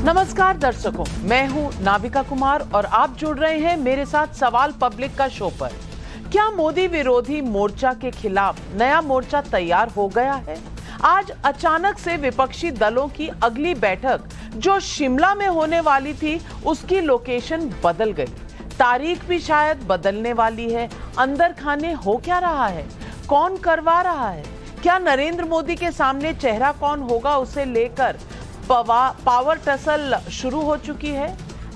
नमस्कार दर्शकों, मैं हूं नाविका कुमार और आप जुड़ रहे हैं मेरे साथ सवाल पब्लिक का शो पर। क्या मोदी विरोधी मोर्चा के खिलाफ नया मोर्चा तैयार हो गया है? आज अचानक से विपक्षी दलों की अगली बैठक जो शिमला में होने वाली थी, उसकी लोकेशन बदल गई। तारीख भी शायद बदलने वाली है। अंदर खाने हो क्या रहा है? कौन करवा रहा है? क्या नरेंद्र मोदी के सामने चेहरा कौन होगा, उसे लेकर पावर टसल शुरू हो चुकी है?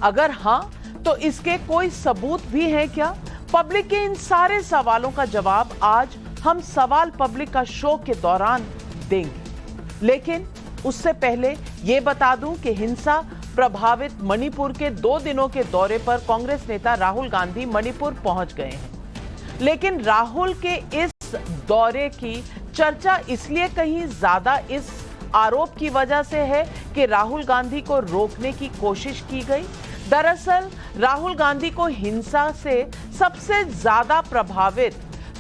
अगर हाँ, तो इसके कोई सबूत भी है क्या? पब्लिक के इन सारे सवालों का जवाब आज हम सवाल पब्लिक का शो के दौरान देंगे। लेकिन उससे पहले ये बता दूं कि हिंसा प्रभावित मणिपुर के 2 दिनों के दौरे पर कांग्रेस नेता राहुल गांधी मणिपुर पहुंच गए हैं। लेकिन राहुल के इस दौरे की चर्चा इसलिए कहीं ज्यादा इस आरोप की वजह से है कि राहुल गांधी को रोकने की कोशिश की गई। दरअसल राहुल गांधी को हिंसा से सबसे ज्यादा प्रभावित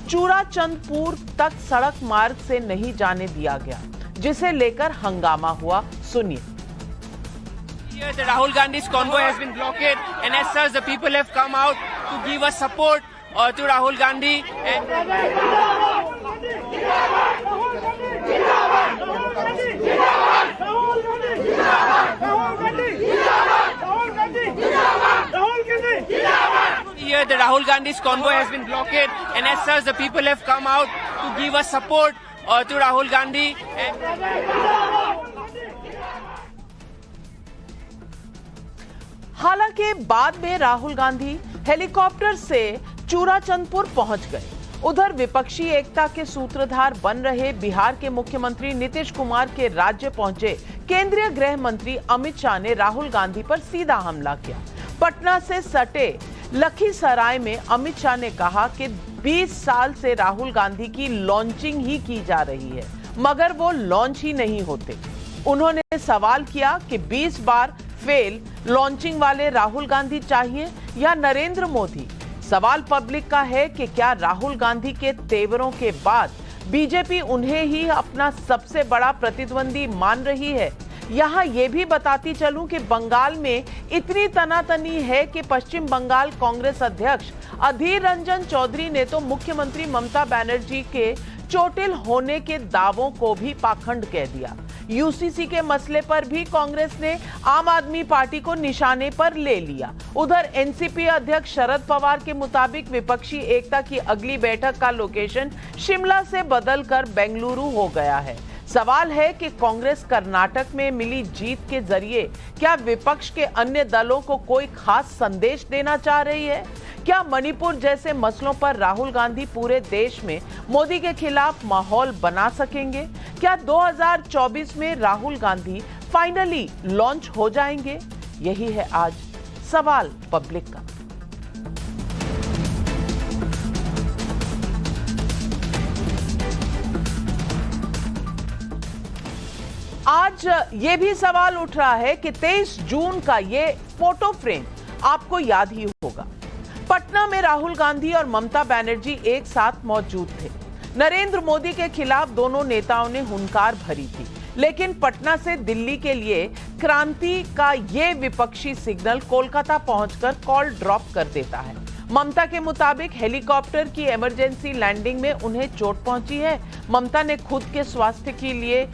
चूड़ाचंदपुर तक सड़क मार्ग से नहीं जाने दिया गया, जिसे लेकर हंगामा हुआ। सुनिए। The Rahul Gandhi's convoy has been blockaded, and as such, the people have come out to give us support to Rahul Gandhi. Here, the Rahul Gandhi's convoy has been blockaded, and as such, the people have come out to give us support to Rahul Gandhi. हालांकि बाद में Rahul Gandhi helicopter से चूड़ाचंदपुर पहुंच गए। उधर विपक्षी एकता के सूत्रधार बन रहे बिहार के मुख्यमंत्री नीतीश कुमार के राज्य पहुंचे केंद्रीय गृह मंत्री अमित शाह ने राहुल गांधी पर सीधा हमला किया। पटना से सटे लखीसराय में अमित शाह ने कहा कि 20 साल से राहुल गांधी की लॉन्चिंग ही की जा रही है, मगर वो लॉन्च ही नहीं होते। उन्होंने सवाल किया कि 20 बार फेल लॉन्चिंग वाले राहुल गांधी चाहिए या नरेंद्र मोदी? सवाल पब्लिक का है कि क्या राहुल गांधी के तेवरों के बाद बीजेपी उन्हें ही अपना सबसे बड़ा प्रतिद्वंदी मान रही है? यहां यह भी बताती चलूं कि बंगाल में इतनी तनातनी है कि पश्चिम बंगाल कांग्रेस अध्यक्ष अधीर रंजन चौधरी ने तो मुख्यमंत्री ममता बनर्जी के चोटिल होने के दावों को भी पाखंड कह दिया। यूसीसी के मसले पर भी कांग्रेस ने आम आदमी पार्टी को निशाने पर ले लिया। उधर एनसीपी अध्यक्ष शरद पवार के मुताबिक विपक्षी एकता की अगली बैठक का लोकेशन शिमला से बदलकर बेंगलुरु हो गया है। सवाल है कि कांग्रेस कर्नाटक में मिली जीत के जरिए क्या विपक्ष के अन्य दलों को कोई खास संदेश देना चाह रही है? क्या मणिपुर जैसे मसलों पर राहुल गांधी पूरे देश में मोदी के खिलाफ माहौल बना सकेंगे? क्या 2024 में राहुल गांधी फाइनली लॉन्च हो जाएंगे? यही है आज सवाल पब्लिक का। आज ये भी सवाल उठ रहा है कि 23 जून का ये फोटो फ्रेम आपको याद ही होगा। पटना में राहुल गांधी और ममता बनर्जी एक साथ मौजूद थे। नरेंद्र मोदी के खिलाफ दोनों नेताओं ने हुंकार भरी थी, लेकिन पटना से दिल्ली के लिए क्रांति का ये विपक्षी सिग्नल कोलकाता पहुंचकर कॉल ड्रॉप कर देता है। ममता के मुताबिक हेलीकॉप्टर की इमरजेंसी लैंडिंग में उन्हें चोट पहुंची है। ममता ने खुद के स्वास्थ्य के लिए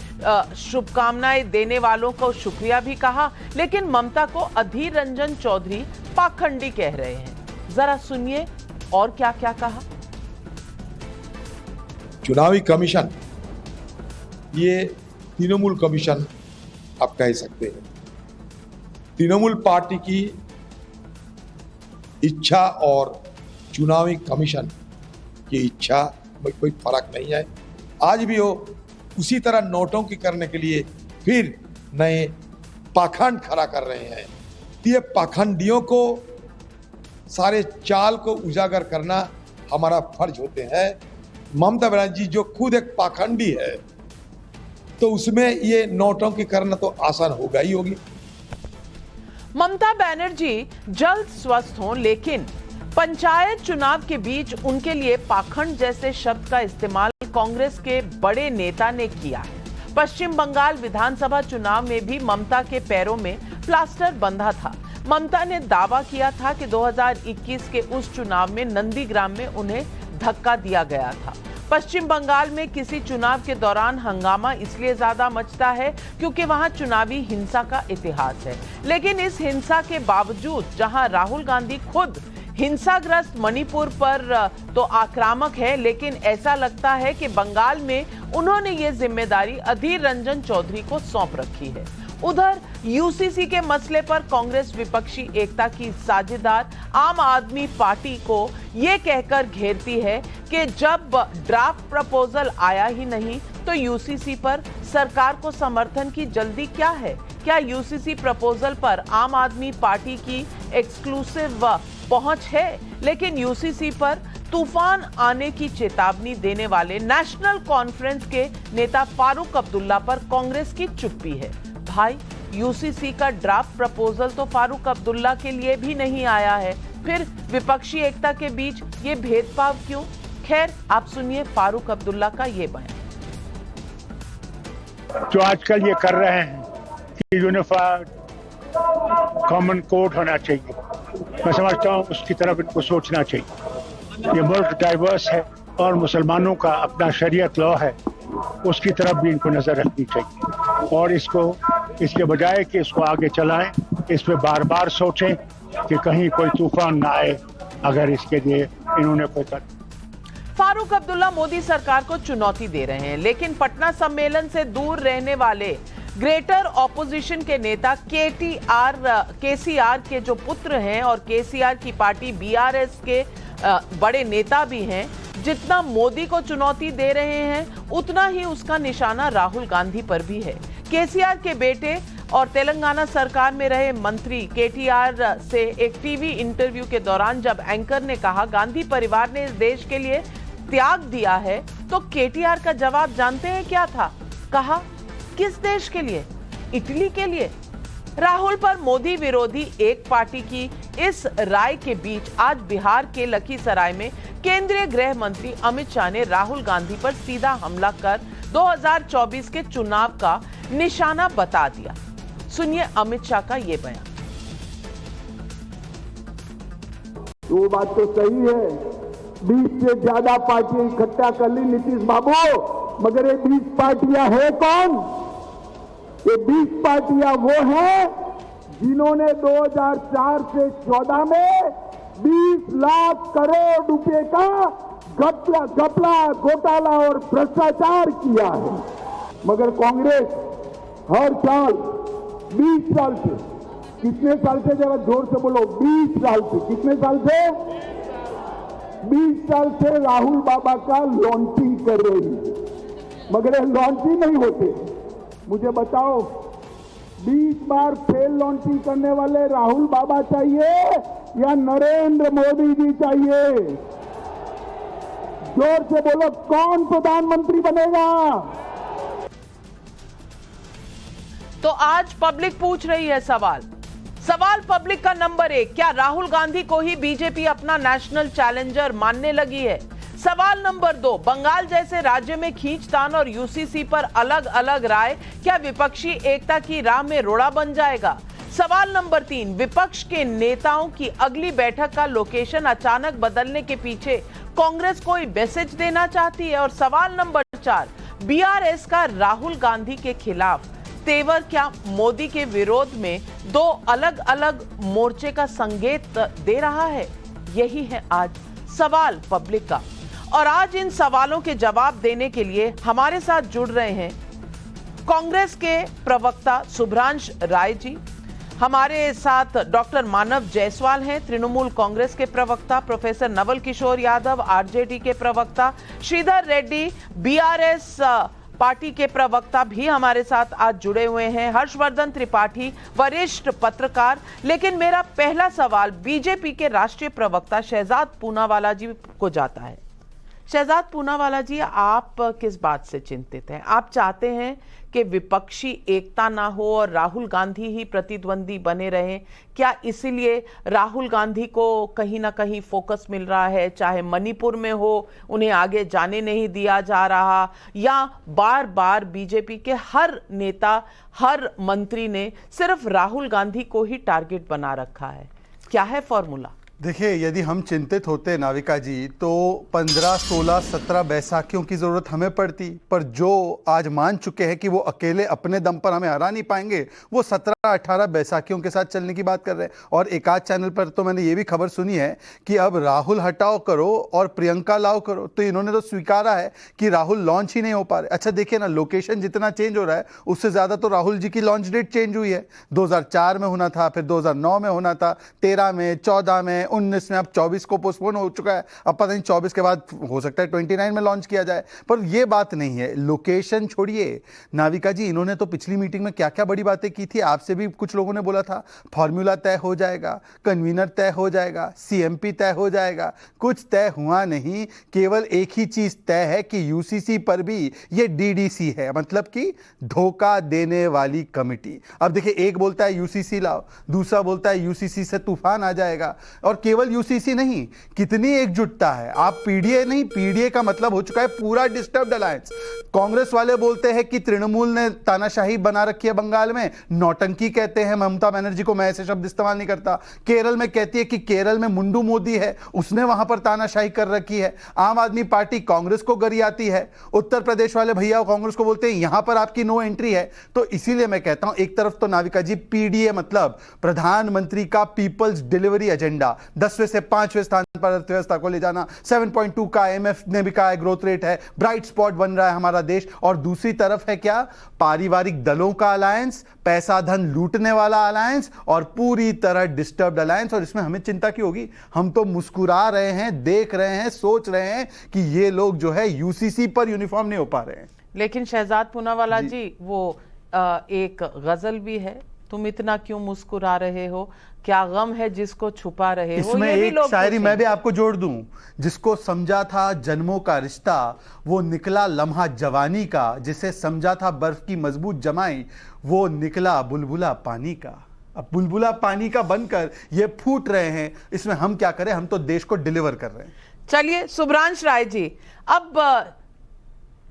शुभकामनाएं देने वालों को शुक्रिया भी कहा, लेकिन ममता को अधीर रंजन चौधरी पाखंडी कह रहे हैं। जरा सुनिए और क्या क्या कहा। चुनावी कमीशन ये तृणमूल कमीशन आप कह सकते हैं। तृणमूल पार्टी की इच्छा और चुनावी कमीशन की इच्छा में कोई फर्क नहीं है। आज भी वो उसी तरह नोटों की करने के लिए फिर नए पाखंड खड़ा कर रहे हैं। ये पाखंडियों को सारे चाल को उजागर करना हमारा फर्ज होते हैं। ममता बनर्जी जो खुद एक पाखंडी है, तो उसमें ये नोटों की करना तो आसान होगा ही होगी। ममता बनर्जी जल्द स्वस्थ हों, लेकिन पंचायत चुनाव के बीच उनके लिए पाखंड जैसे शब्द का इस्तेमाल कांग्रेस के बड़े नेता ने किया है। पश्चिम बंगाल विधानसभा चुनाव में भी ममता के पैरों में प्लास्टर बंधा था। ममता ने दावा किया था कि 2021 के उस चुनाव में नंदीग्राम में उन्हें धक्का दिया गया था। पश्चिम बंगाल में किसी चुनाव के दौरान हंगामा इसलिए ज्यादा मचता है क्योंकि वहां चुनावी हिंसा का इतिहास है। लेकिन इस हिंसा के बावजूद जहां राहुल गांधी खुद हिंसाग्रस्त मणिपुर पर तो आक्रामक है, लेकिन ऐसा लगता है कि बंगाल में उन्होंने ये जिम्मेदारी अधीर रंजन चौधरी को सौंप रखी है। उधर यूसीसी के मसले पर कांग्रेस विपक्षी एकता की साझेदार आम आदमी पार्टी को यह कहकर घेरती है कि जब ड्राफ्ट प्रपोजल आया ही नहीं तो यूसीसी पर सरकार को समर्थन की जल्दी क्या है? क्या यूसीसी प्रपोजल पर आम आदमी पार्टी की एक्सक्लूसिव पहुंच है? लेकिन यूसीसी पर तूफान आने की चेतावनी देने वाले नेशनल कॉन्फ्रेंस के नेता फारूक अब्दुल्ला पर कांग्रेस की चुप्पी है। भाई, यूसीसी का ड्राफ्ट प्रपोजल तो फारूक अब्दुल्ला के लिए भी नहीं आया है, फिर विपक्षी एकता के बीच ये भेदभाव क्यों? खैर, आप सुनिए फारूक अब्दुल्ला का ये बयान। जो आजकल ये कर रहे हैं कि यूनिफाइड कॉमन कोड होना चाहिए, मैं समझता हूँ उसकी तरफ इनको सोचना चाहिए। ये मुल्क डाइवर्स है और मुसलमानों का अपना शरीयत लॉ है, उसकी तरफ भी इनको नजर रखनी चाहिए और इसके बजाय कि इसको आगे चलाएं, इस पे बार बार सोचें कि कहीं कोई तूफान ना आए अगर इसके लिए इन्होंने कोई कर। फारूक अब्दुल्ला मोदी सरकार को चुनौती दे रहे हैं, लेकिन पटना सम्मेलन से दूर रहने वाले ग्रेटर ऑपोजिशन के नेता केसीआर के जो पुत्र हैं और केसीआर की पार्टी बीआरएस के बड़े नेता भी हैं, जितना मोदी को चुनौती दे रहे हैं उतना ही उसका निशाना राहुल गांधी पर भी है। केसीआर के बेटे और तेलंगाना सरकार में रहे मंत्री केटीआर से एक टीवी इंटरव्यू के दौरान जब एंकर ने कहा गांधी परिवार ने इस देश के लिए त्याग दिया है, तो केटीआर का जवाब जानते हैं क्या था? कहा, किस देश के लिए? इटली के लिए। राहुल पर मोदी विरोधी एक पार्टी की इस राय के बीच आज बिहार के लखीसराय में केंद्रीय गृह मंत्री अमित शाह ने राहुल गांधी पर सीधा हमला कर 2024 के चुनाव का निशाना बता दिया। सुनिए अमित शाह का ये बयान। वो बात तो सही है, 20 से ज्यादा पार्टियां इकट्ठा कर ली नीतीश बाबू, मगर ये 20 पार्टियां है कौन? ये 20 पार्टियां वो हैं जिन्होंने 2004 से 14 में 20 लाख करोड़ रुपए का घपला घोटाला और भ्रष्टाचार किया है। मगर कांग्रेस हर साल 20 साल से, कितने साल से, जरा जोर से बोलो, 20 साल से, कितने साल से? 20 साल से राहुल बाबा का लॉन्चिंग कर रही है, मगर ये लॉन्चिंग नहीं होते। मुझे बताओ, 20 बार फेल लॉन्चिंग करने वाले राहुल बाबा चाहिए या नरेंद्र मोदी जी चाहिए? जोर से बोलो, कौन प्रधानमंत्री बनेगा? तो आज पब्लिक पूछ रही है सवाल पब्लिक का नंबर 1, क्या राहुल गांधी को ही बीजेपी अपना नेशनल चैलेंजर मानने लगी है? सवाल नंबर 2, बंगाल जैसे राज्य में खींचतान और यूसीसी पर अलग अलग राय क्या विपक्षी एकता की राह में रोड़ा बन जाएगा? सवाल नंबर 3, विपक्ष के नेताओं की अगली बैठक का लोकेशन अचानक बदलने के पीछे कांग्रेस कोई मैसेज देना चाहती है? और सवाल नंबर 4, बीआरएस का राहुल गांधी के खिलाफ तेवर क्या मोदी के विरोध में 2 अलग अलग मोर्चे का संकेत दे रहा है? यही है आज सवाल पब्लिक का। और आज इन सवालों के जवाब देने के लिए हमारे साथ जुड़ रहे हैं कांग्रेस के प्रवक्ता शुभ्रांश राय जी, हमारे साथ डॉक्टर मानव जायसवाल हैं, तृणमूल कांग्रेस के प्रवक्ता प्रोफेसर नवल किशोर यादव, आरजेडी के प्रवक्ता श्रीधर रेड्डी, बीआरएस पार्टी के प्रवक्ता भी हमारे साथ आज जुड़े हुए हैं, हर्षवर्धन त्रिपाठी वरिष्ठ पत्रकार। लेकिन मेरा पहला सवाल बीजेपी के राष्ट्रीय प्रवक्ता शहजाद पूनावाला जी को जाता है। शहजाद पूनावाला जी, आप किस बात से चिंतित हैं? आप चाहते हैं कि विपक्षी एकता ना हो और राहुल गांधी ही प्रतिद्वंदी बने रहें? क्या इसीलिए राहुल गांधी को कहीं ना कहीं फोकस मिल रहा है, चाहे मणिपुर में हो उन्हें आगे जाने नहीं दिया जा रहा, या बार बार बीजेपी के हर नेता, हर मंत्री ने सिर्फ राहुल गांधी को ही टारगेट बना रखा है? क्या है फॉर्मूला? देखिए, यदि हम चिंतित होते नाविका जी तो 15, 16, 17 बैसाखियों की जरूरत हमें पड़ती, पर जो आज मान चुके हैं कि वो अकेले अपने दम पर हमें हरा नहीं पाएंगे, वो 17, 18 बैसाखियों के साथ चलने की बात कर रहे हैं। और एक आध चैनल पर तो मैंने ये भी खबर सुनी है कि अब राहुल हटाओ करो और प्रियंका लाओ करो। तो इन्होंने तो स्वीकारा है कि राहुल लॉन्च ही नहीं हो पा रहे। अच्छा देखिए ना, लोकेशन जितना चेंज हो रहा है उससे ज्यादा तो राहुल जी की लॉन्च डेट चेंज हुई है। 2004 में होना था, फिर 2009 में होना था, 13 में, 14 में, 19 में, अब 24 को पोस्टपोन हो चुका है। अब पता नहीं 24 के बाद हो सकता है 29 में लॉन्च किया जाए। पर यह बात नहीं है, लोकेशन छोड़िए नाविका जी। इन्होंने तो पिछली मीटिंग में क्या क्या बड़ी बातें की थी, आपसे भी कुछ लोगों ने बोला था फॉर्मूला तय हो जाएगा, कन्वीनर तय हो जाएगा, सीएमपी तय हो जाएगा। कुछ तय हुआ नहीं, केवल एक ही चीज तय है कि यूसीसी पर भी ये डीडीसी है, मतलब कि धोखा देने वाली कमिटी। अब देखिए, एक बोलता है यूसीसी लाओ, दूसरा बोलता है यूसीसी से तूफान आ जाएगा। और केवल यूसीसी नहीं, कितनी एकजुटता है। आप पीडीए नहीं, पीडीए का मतलब हो चुका है पूरा डिस्टर्ब्ड अलायंस। कांग्रेस वाले बोलते हैं कि तृणमूल ने तानाशाही बना रखी है बंगाल में, नौटंकी कहते हैं ममता बनर्जी को, मैं ऐसे शब्द इस्तेमाल नहीं करता। केरल में कहती है कि केरल में मुंडू मोदी है, उसने वहां पर तानाशाही कर रखी है। आम आदमी पार्टी कांग्रेस को गरियाती है। उत्तर प्रदेश वाले भैया कांग्रेस को बोलते हैं यहां पर आपकी नो एंट्री है। तो इसीलिए मैं कहता हूं, एक तरफ तो नाविका जी पीडीए मतलब प्रधानमंत्री का पीपल्स डिलीवरी एजेंडा, 10वें से 5वें स्थान पर अर्थव्यवस्था को ले जाना, 7.2 का IMF ने भी कहा है ग्रोथ रेट है, ब्राइट स्पॉट बन रहा है हमारा देश। और दूसरी तरफ है क्या, पारिवारिक दलों का अलायंस, पैसा धन लूटने वाला अलायंस और पूरी तरह डिस्टर्ब्ड अलायंस। और इसमें हमें चिंता क्यों होगी? हम तो मुस्कुरा रहे हैं, देख रहे हैं, सोच रहे हैं कि ये लोग जो है यूसीसी पर यूनिफॉर्म नहीं हो पा रहे हैं। लेकिन शहजाद पूनावाला जी, वो एक गजल भी है, तुम इतना क्यों मुस्कुरा रहे हो, क्या गम है जिसको छुपा रहे हो। इसमें एक शायरी मैं भी आपको जोड़ दूं, जिसको समझा था जन्मों का रिश्ता, वो निकला लम्हा जवानी का, जिसे समझा था बर्फ की मजबूत जमाई, वो निकला बुलबुला पानी का। अब बुलबुला पानी का बनकर ये फूट रहे हैं, इसमें हम क्या करें? हम तो देश को डिलीवर कर रहे हैं। चलिए शुभ्रांश राय जी, अब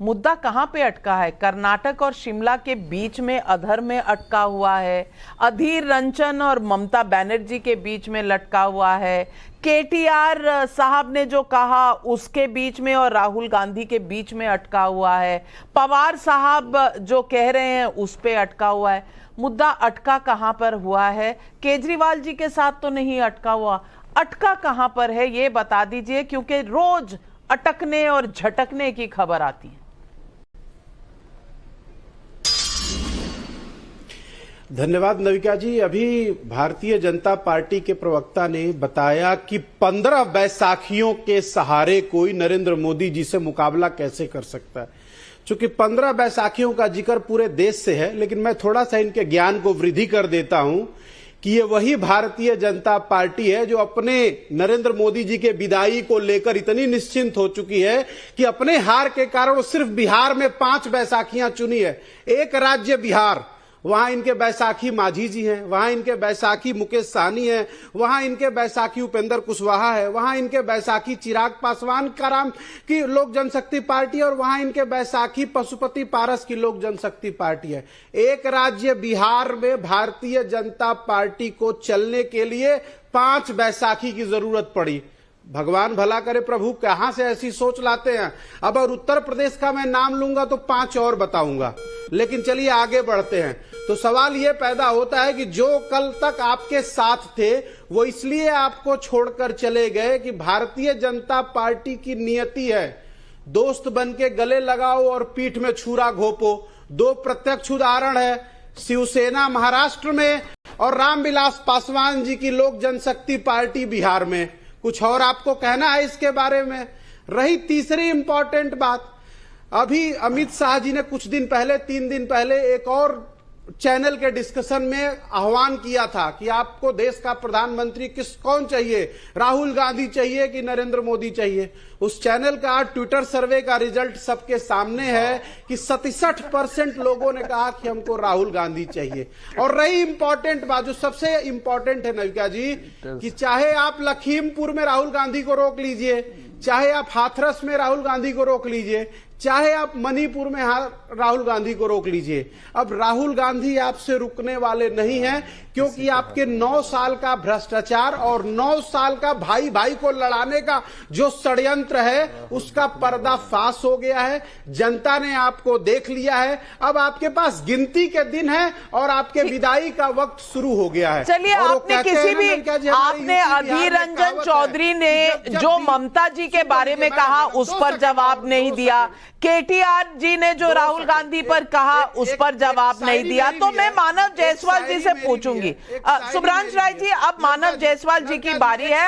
मुद्दा कहां पे अटका है? कर्नाटक और शिमला के बीच में अधर में अटका हुआ है, अधीर रंजन और ममता बनर्जी के बीच में लटका हुआ है, केटीआर साहब ने जो कहा उसके बीच में और राहुल गांधी के बीच में अटका हुआ है, पवार साहब जो कह रहे हैं उस पे अटका हुआ है। मुद्दा अटका कहां पर हुआ है? केजरीवाल जी के साथ तो नहीं अटका हुआ, अटका कहां पर है ये बता दीजिए, क्योंकि रोज अटकने और झटकने की खबर आती है। धन्यवाद नविका जी। अभी भारतीय जनता पार्टी के प्रवक्ता ने बताया कि 15 बैसाखियों के सहारे कोई नरेंद्र मोदी जी से मुकाबला कैसे कर सकता है। चूंकि 15 बैसाखियों का जिक्र पूरे देश से है, लेकिन मैं थोड़ा सा इनके ज्ञान को वृद्धि कर देता हूं कि ये वही भारतीय जनता पार्टी है जो अपने नरेंद्र मोदी जी के विदाई को लेकर इतनी निश्चिंत हो चुकी है कि अपने हार के कारण वो सिर्फ बिहार में 5 बैसाखियां चुनी है। एक राज्य बिहार, वहां इनके बैसाखी मांझी जी हैं, वहां इनके बैसाखी मुकेश सहनी है, वहां इनके बैसाखी उपेंद्र कुशवाहा है, वहां इनके बैसाखी चिराग पासवान कराम की लोक जनशक्ति पार्टी, और वहां इनके बैसाखी पशुपति पारस की लोक जनशक्ति पार्टी है। एक राज्य बिहार में भारतीय जनता पार्टी को चलने के लिए 5 बैसाखी की जरूरत पड़ी। भगवान भला करे प्रभु, कहां से ऐसी सोच लाते हैं। अब और उत्तर प्रदेश का मैं नाम लूंगा तो 5 और बताऊंगा, लेकिन चलिए आगे बढ़ते हैं। तो सवाल यह पैदा होता है कि जो कल तक आपके साथ थे वो इसलिए आपको छोड़कर चले गए कि भारतीय जनता पार्टी की नियति है दोस्त बन के गले लगाओ और पीठ में छुरा घोपो। 2 प्रत्यक्ष उदाहरण है, शिवसेना महाराष्ट्र में और रामविलास पासवान जी की लोक जनशक्ति पार्टी बिहार में। कुछ और आपको कहना है इसके बारे में? रही तीसरी इंपॉर्टेंट बात, अभी अमित शाह जी ने कुछ दिन पहले, 3 दिन पहले एक और चैनल के डिस्कशन में आह्वान किया था कि आपको देश का प्रधानमंत्री कौन चाहिए, राहुल गांधी चाहिए कि नरेंद्र मोदी चाहिए। उस चैनल का ट्विटर सर्वे का रिजल्ट सबके सामने है कि 67% लोगों ने कहा कि हमको राहुल गांधी चाहिए। और रही इंपॉर्टेंट बात, जो सबसे इंपॉर्टेंट है नविका जी, कि चाहे आप लखीमपुर में राहुल गांधी को रोक लीजिए, चाहे आप हाथरस में राहुल गांधी को रोक लीजिए, चाहे आप मणिपुर में राहुल गांधी को रोक लीजिए, अब राहुल गांधी आपसे रुकने वाले नहीं हैं, क्योंकि आपके 9 साल का भ्रष्टाचार और 9 साल का भाई भाई को लड़ाने का जो षड्यंत्र है उसका पर्दाफाश हो गया है। जनता ने आपको देख लिया है। अब आपके पास गिनती के दिन है और आपके विदाई का वक्त शुरू हो गया है। चलिए, आपने किसी भी आपने अधीर रंजन चौधरी ने जो ममता जी के बारे में कहा उस पर जवाब नहीं दिया, केटीआर जी ने जो राहुल गांधी पर कहा उस पर जवाब नहीं दिया, तो मैं मानव जायसवाल जी से पूछूंगी। सुब्रांश राय जी, अब मानव जायसवाल जी की बारी है।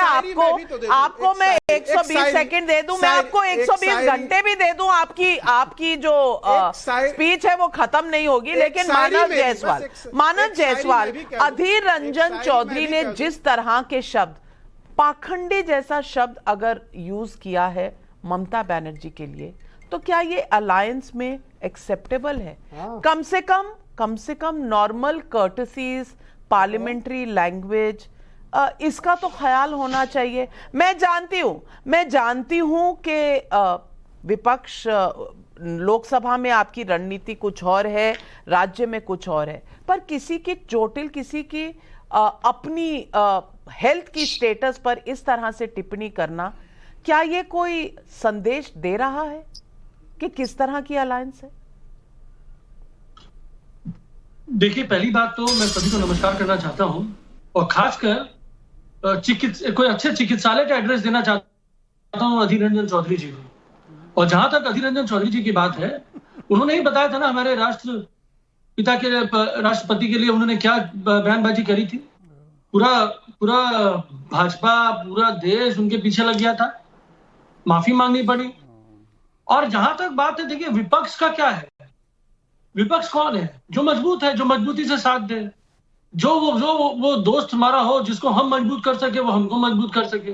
आपको मैं 120 सेकंड दे दूं, मैं आपको 120 घंटे भी दे दूं, आपकी जो स्पीच है वो खत्म नहीं होगी। लेकिन मानव जायसवाल अधीर रंजन चौधरी ने जिस तरह के शब्द, पाखंडी जैसा शब्द अगर यूज किया है ममता बनर्जी के लिए, तो क्या ये अलायंस में एक्सेप्टेबल है? कम से कम नॉर्मल कर्टसीज, पार्लियामेंट्री लैंग्वेज, इसका तो ख्याल होना चाहिए। मैं जानती हूं कि विपक्ष, लोकसभा में आपकी रणनीति कुछ और है, राज्य में कुछ और है, पर किसी की अपनी हेल्थ की स्टेटस पर इस तरह से टिप्पणी करना, क्या ये कोई संदेश दे रहा है कि किस तरह की अलायंस है? देखिए, पहली बात तो मैं सभी को नमस्कार करना चाहता हूं और खासकर कोई अच्छे चिकित्सालय का एड्रेस देना चाहता हूं अधीर रंजन चौधरी जी को। और जहां तक अधीर रंजन चौधरी जी की बात है, उन्होंने ही बताया था ना हमारे राष्ट्रपति के लिए उन्होंने क्या बयानबाजी करी थी। पूरा भाजपा, पूरा देश उनके पीछे लग गया था, माफी मांगनी पड़ी। और जहां तक बात है, देखिए विपक्ष का क्या है, विपक्ष कौन है? जो मजबूत है, जो मजबूती से साथ दे, जो वो दोस्त हमारा हो जिसको हम मजबूत कर सके, वो हमको मजबूत कर सके।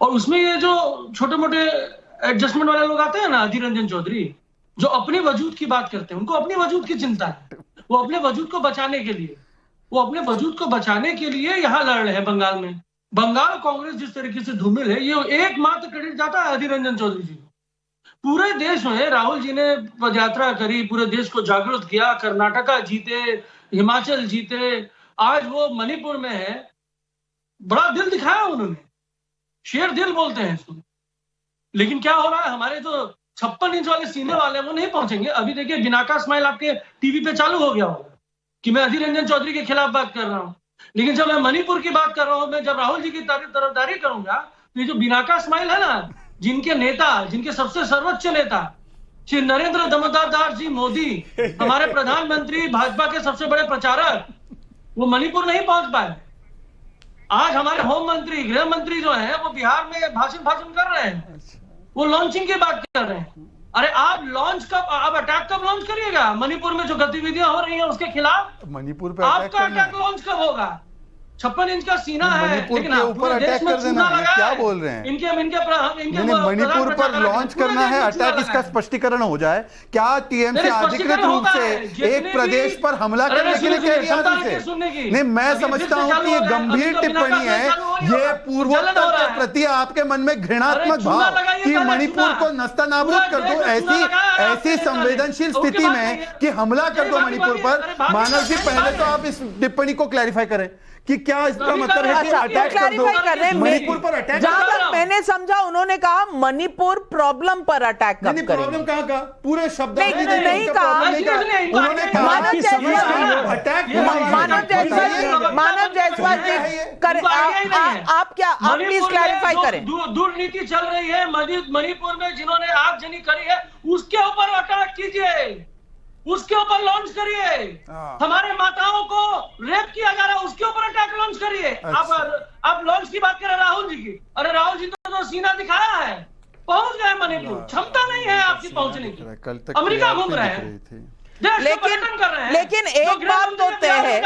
और उसमें ये जो छोटे मोटे एडजस्टमेंट वाले लोग आते हैं ना, अधीर रंजन चौधरी, जो अपने वजूद की बात करते हैं, उनको अपने वजूद की चिंता है। वो अपने वजूद को बचाने के लिए यहाँ लड़ रहे हैं बंगाल में। बंगाल कांग्रेस जिस तरीके से धूमिल है, ये एकमात्र क्रेडिट जाता है अधीर रंजन चौधरी जी को। पूरे देश में राहुल जी ने पदयात्रा करी, पूरे देश को जागरूक किया, कर्नाटका जीते, हिमाचल जीते, आज वो मणिपुर में है। बड़ा दिल दिखाया उन्होंने, शेर दिल बोलते हैं इसको। लेकिन क्या हो रहा है, हमारे जो 56 इंच वाले सीने वाले वो नहीं पहुंचेंगे। अभी देखिए, बिनाका स्माइल आपके टीवी पे चालू हो गया होगा कि मैं अधीर रंजन चौधरी के खिलाफ बात कर रहा हूं। लेकिन जब मैं मणिपुर की बात कर रहा हूं, मैं जब राहुल जी की तरफदारी करूंगा, तो ये जो बिनाका स्माइल है ना, जिनके नेता, जिनके सबसे सर्वोच्च नेता श्री नरेंद्र दामोदर दास जी मोदी, हमारे प्रधानमंत्री, भाजपा के सबसे बड़े प्रचारक, वो मणिपुर नहीं पहुंच पाए। आज हमारे होम मंत्री, गृह मंत्री जो है, वो बिहार में भाषण कर रहे हैं, वो लॉन्चिंग की बात कर रहे हैं। अरे आप अटैक कब लॉन्च करिएगा? मणिपुर में जो गतिविधियां हो रही हैं उसके खिलाफ मणिपुर पे आपका अटैक लॉन्च कब होगा? 56 इंच का सीना है, लेकिन ऊपर अटैक कर देना है, क्या बोल रहे हैं? इनके मणिपुर पर लॉन्च करना है अटैक, इसका स्पष्टीकरण हो जाए। क्या टीएमसी अधिकृत रूप से एक प्रदेश पर हमला करने के लिए कह रही है? नहीं, मैं समझता हूं कि ये गंभीर टिप्पणी है, ये पूर्वोत्तर के प्रति आपके मन में घृणात्मक भाव कि मणिपुर को नस्तानाबूद कर दो, ऐसी संवेदनशील स्थिति में कि हमला कर दो मणिपुर पर। मानव जी, पहले तो आप इस टिप्पणी को क्लैरिफाई करें कि क्या इसका मतलब है कि अटैक कर दो मणिपुर पर अटैक। जहां तक मैंने समझा, उन्होंने कहा मणिपुर प्रॉब्लम पर अटैक कब करेंगे। प्रॉब्लम कहाँ का? पूरे शब्द नहीं कहा। उन्होंने कहा मानव जायसवाल जी, आप प्लीज क्लैरिफाई करें। दुर्नीति चल रही है मणिपुर में, जिन्होंने आगजनी करी है, उसके ऊपर अटैक कीजिए, उसके ऊपर लॉन्च करिए। हमारे माताओं को रेप किया जा रहा है, उसके ऊपर अटैक लॉन्च करिए। आप लॉन्च की बात करें राहुल जी की। अरे राहुल जी तो सीना दिखाया है, पहुंच गए मणिपुर, क्षमता नहीं है आपकी पहुंचने की। अमेरिका घूम रहे हैं। लेकिन एक बात तो तय है,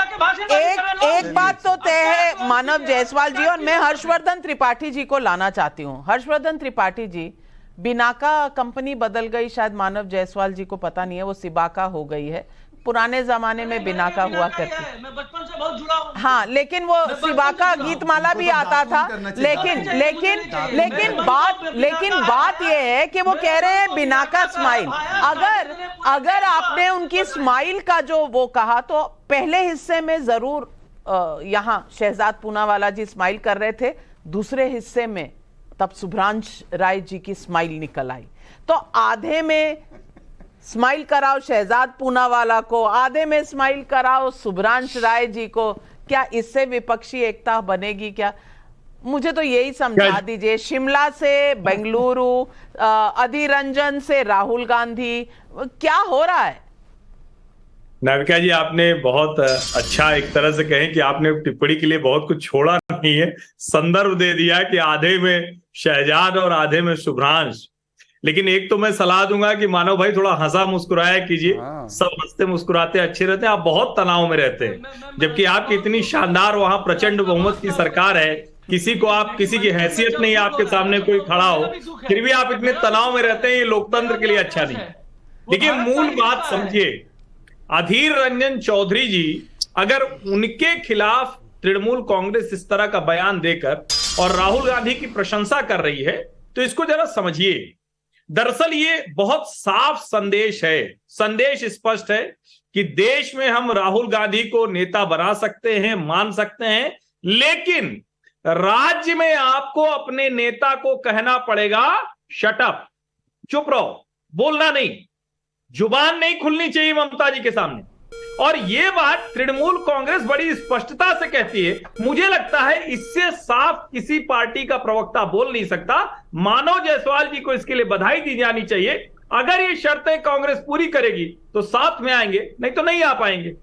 एक बात तो तय है मानव जायसवाल जी, और मैं हर्षवर्धन त्रिपाठी जी को लाना चाहती हूँ। हर्षवर्धन त्रिपाठी जी, बिनाका कंपनी बदल गई, शायद मानव जायसवाल जी को पता नहीं है, वो सिबाका हो गई है। पुराने जमाने में बिनाका हुआ करती, मैं बचपन से बहुत जुड़ा हूं। हाँ, लेकिन वो सिबाका गीतमाला भी आता था। लेकिन बात ये है कि वो कह रहे हैं बिनाका स्माइल। अगर आपने उनकी स्माइल का जो वो कहा, तो पहले हिस्से में जरूर यहाँ शहजाद पूनावाला जी स्माइल कर रहे थे, दूसरे हिस्से में तब शुभ्रांश राय जी की स्माइल निकल आई। तो आधे में स्माइल कराओ शहजाद पूनावाला को, आधे में स्माइल कराओ शुभ्रांश राय जी को, क्या इससे विपक्षी एकता बनेगी क्या? मुझे तो यही समझा दीजिए। शिमला से बेंगलुरु, अधीर रंजन से राहुल गांधी, क्या हो रहा है? नाविका जी, आपने बहुत अच्छा एक तरह से कहें कि आपने टिप्पणी के लिए बहुत कुछ छोड़ा नहीं है, संदर्भ दे दिया कि आधे में शहजाद और आधे में शुभ्रांश। लेकिन एक तो मैं सलाह दूंगा कि मानव भाई थोड़ा हंसा मुस्कुराया कीजिए, सब हंसते मुस्कुराते अच्छे रहते हैं। आप बहुत तनाव में रहते हैं, जबकि आपकी इतनी शानदार वहां प्रचंड बहुमत की सरकार है, किसी को आप किसी की हैसियत नहीं, आपके सामने कोई खड़ा हो, फिर भी आप इतने तनाव में रहते हैं। ये लोकतंत्र के लिए अच्छा नहीं। देखिए, मूल बात समझिए, अधीर रंजन चौधरी जी, अगर उनके खिलाफ तृणमूल कांग्रेस इस तरह का बयान देकर और राहुल गांधी की प्रशंसा कर रही है, तो इसको जरा समझिए। दरअसल ये बहुत साफ संदेश है, संदेश स्पष्ट है कि देश में हम राहुल गांधी को नेता बना सकते हैं, मान सकते हैं, लेकिन राज्य में आपको अपने नेता को कहना पड़ेगा शट अप, चुप रहो, बोलना नहीं, जुबान नहीं खुलनी चाहिए ममता जी के सामने। और ये बात तृणमूल कांग्रेस बड़ी स्पष्टता से कहती है। मुझे लगता है इससे साफ किसी पार्टी का प्रवक्ता बोल नहीं सकता। मानव जायसवाल जी को इसके लिए बधाई दी जानी चाहिए। अगर ये शर्तें कांग्रेस पूरी करेगी तो साथ में आएंगे, नहीं तो नहीं आ पाएंगे।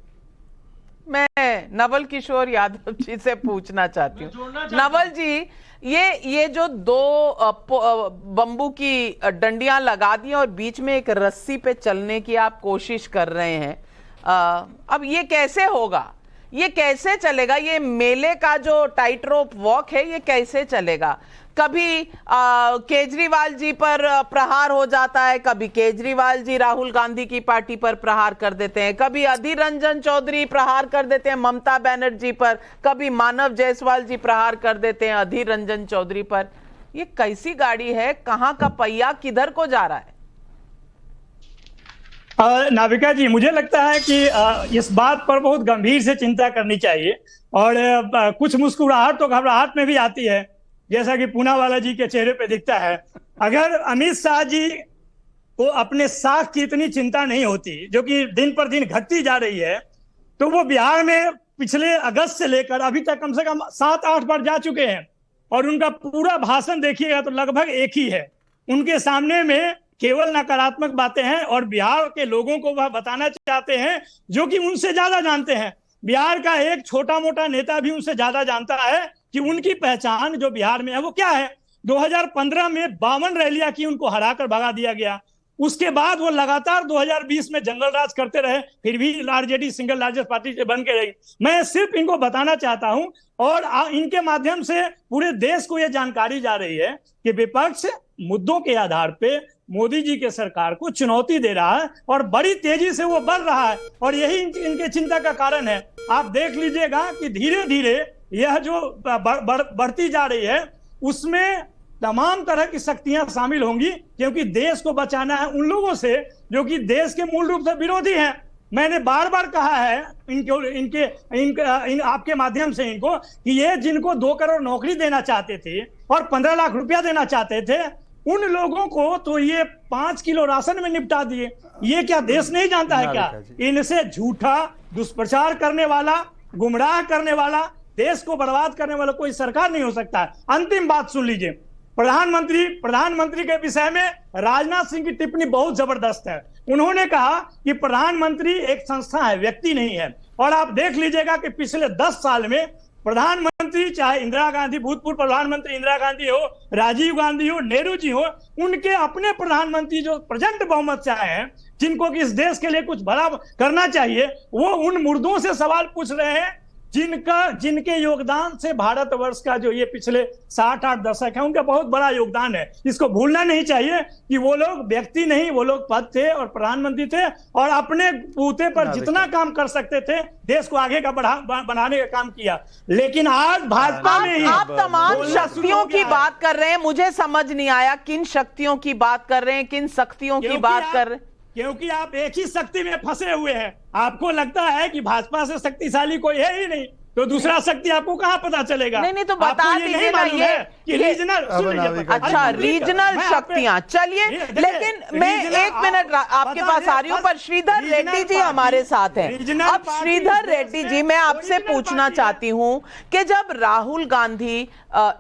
मैं नवल किशोर यादव जी से पूछना चाहती हूँ। नवल जी, ये जो दो बंबू की डंडियां लगा दी और बीच में एक रस्सी पे चलने की आप कोशिश कर रहे हैं, अब ये कैसे होगा? ये कैसे चलेगा? ये मेले का जो टाइट रोप वॉक है, ये कैसे चलेगा? कभी केजरीवाल जी पर प्रहार हो जाता है, कभी केजरीवाल जी राहुल गांधी की पार्टी पर प्रहार कर देते हैं, कभी अधीर रंजन चौधरी प्रहार कर देते हैं ममता बनर्जी पर, कभी मानव जायसवाल जी प्रहार कर देते हैं अधीर रंजन चौधरी पर। ये कैसी गाड़ी है? कहां का पहिया किधर को जा रहा है? नाविका जी, मुझे लगता है कि इस बात पर बहुत गंभीर से चिंता करनी चाहिए। और कुछ मुस्कुराहट तो घबराहट में भी आती है, जैसा कि पूनावाला जी के चेहरे पे दिखता है। अगर अमित शाह जी को अपने साख की इतनी चिंता नहीं होती, जो कि दिन पर दिन घटती जा रही है, तो वो बिहार में पिछले अगस्त से लेकर अभी तक कम से कम 7-8 बार जा चुके हैं। और उनका पूरा भाषण देखिएगा तो लगभग एक ही है। उनके सामने में केवल नकारात्मक बातें हैं और बिहार के लोगों को वह बताना चाहते हैं जो कि उनसे ज्यादा जानते हैं। बिहार का एक छोटा मोटा नेता भी उनसे ज्यादा जानता है कि उनकी पहचान जो बिहार में है वो क्या है। 2015 में 52 रैलियां की, उनको हराकर भगा दिया गया। उसके बाद वो लगातार 2020 में जंगल राज करते रहे, फिर भी आरजेडी सिंगल लार्जेस्ट पार्टी से बन के रही। मैं सिर्फ इनको बताना चाहता हूं और इनके माध्यम से पूरे देश को यह जानकारी जा रही है कि विपक्ष मुद्दों के आधार पे मोदी जी के सरकार को चुनौती दे रहा है और बड़ी तेजी से वो बढ़ रहा है। और यही इनके चिंता का कारण है। आप देख लीजिएगा कि धीरे धीरे यह जो बढ़ती जा रही है, उसमें तमाम तरह की शक्तियां शामिल होंगी, क्योंकि देश को बचाना है उन लोगों से जो कि देश के मूल रूप से विरोधी हैं। मैंने बार बार कहा है आपके माध्यम से इनको कि ये जिनको 2 करोड़ नौकरी देना चाहते थे और 15 लाख रुपया देना चाहते थे, उन लोगों को तो ये 5 किलो राशन में निपटा दिए। ये क्या देश नहीं जानता है क्या? इनसे झूठा दुष्प्रचार करने वाला, गुमराह करने वाला, देश को बर्बाद करने वाला कोई सरकार नहीं हो सकता है। अंतिम बात सुन लीजिए, प्रधानमंत्री के विषय में राजनाथ सिंह की टिप्पणी बहुत जबरदस्त है। उन्होंने कहा कि प्रधानमंत्री एक संस्था है, व्यक्ति नहीं है। और आप देख लीजिएगा कि पिछले 10 साल में प्रधानमंत्री, चाहे इंदिरा गांधी, भूतपूर्व प्रधानमंत्री इंदिरा गांधी हो, राजीव गांधी हो, नेहरू जी हो, उनके अपने प्रधानमंत्री जो प्रेजेंट बहुमत से आए हैं, जिनको कि इस देश के लिए कुछ बड़ा करना चाहिए, वो उन मुर्दों से सवाल पूछ रहे हैं जिनके योगदान से भारतवर्ष का जो ये पिछले 60-8 दशक है उनका बहुत बड़ा योगदान है। इसको भूलना नहीं चाहिए कि वो लोग व्यक्ति नहीं, वो लोग पद थे और प्रधानमंत्री थे और अपने बूते पर जितना काम कर सकते थे देश को आगे का बढ़ाने का काम किया। लेकिन आज भाजपा में ही आप तमाम शक्तियों की बात कर रहे हैं, मुझे समझ नहीं आया किन शक्तियों की बात कर रहे हैं, किन शक्तियों की बात कर रहे हैं? क्योंकि आप एक ही शक्ति में फंसे हुए हैं। आपको लगता है कि भाजपा से शक्तिशाली कोई है ही नहीं, तो दूसरा शक्ति आपको कहां पता चलेगा? नहीं तो बता दीजिए ना कि रीजनल, अच्छा रीजनल शक्तियां, चलिए लेकिन मैं 1 मिनट आपके पास आ रही हूं, पर श्रीधर रेड्डी जी हमारे साथ हैं। अब श्रीधर रेड्डी जी, मैं आपसे पूछना चाहती हूं कि जब राहुल गांधी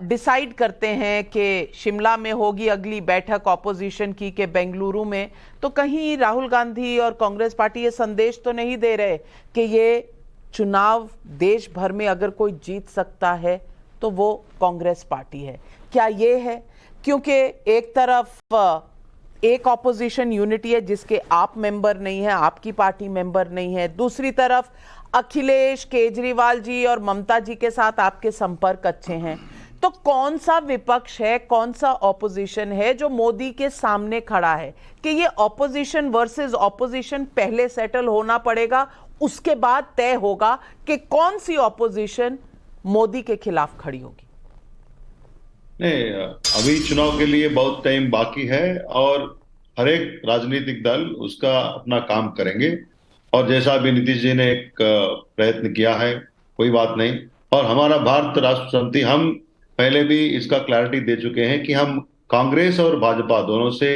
डिसाइड करते हैं कि शिमला में होगी अगली बैठक ऑपोजिशन की के बेंगलुरु में, तो कहीं राहुल गांधी और कांग्रेस पार्टी ये संदेश तो नहीं दे रहे कि ये चुनाव देश भर में अगर कोई जीत सकता है तो वो कांग्रेस पार्टी है? क्या ये है? क्योंकि एक तरफ एक ऑपोजिशन यूनिटी है जिसके आप मेंबर नहीं है, आपकी पार्टी मेंबर नहीं है, दूसरी तरफ अखिलेश, केजरीवाल जी और ममता जी के साथ आपके संपर्क अच्छे हैं, तो कौन सा विपक्ष है, कौन सा ऑपोजिशन है जो मोदी के सामने खड़ा है कि ये ऑपोजिशन वर्सेस ऑपोजिशन पहले सेटल होना पड़ेगा, उसके बाद तय होगा कि कौन सी ऑपोजिशन मोदी के खिलाफ खड़ी होगी? नहीं, अभी चुनाव के लिए बहुत टाइम बाकी है और हर एक राजनीतिक दल उसका अपना काम करेंगे। और जैसा अभी नीतीश जी ने एक प्रयत्न किया है, कोई बात नहीं। और हमारा भारत राष्ट्र समिति, हम पहले भी इसका क्लैरिटी दे चुके हैं कि हम कांग्रेस और भाजपा दोनों से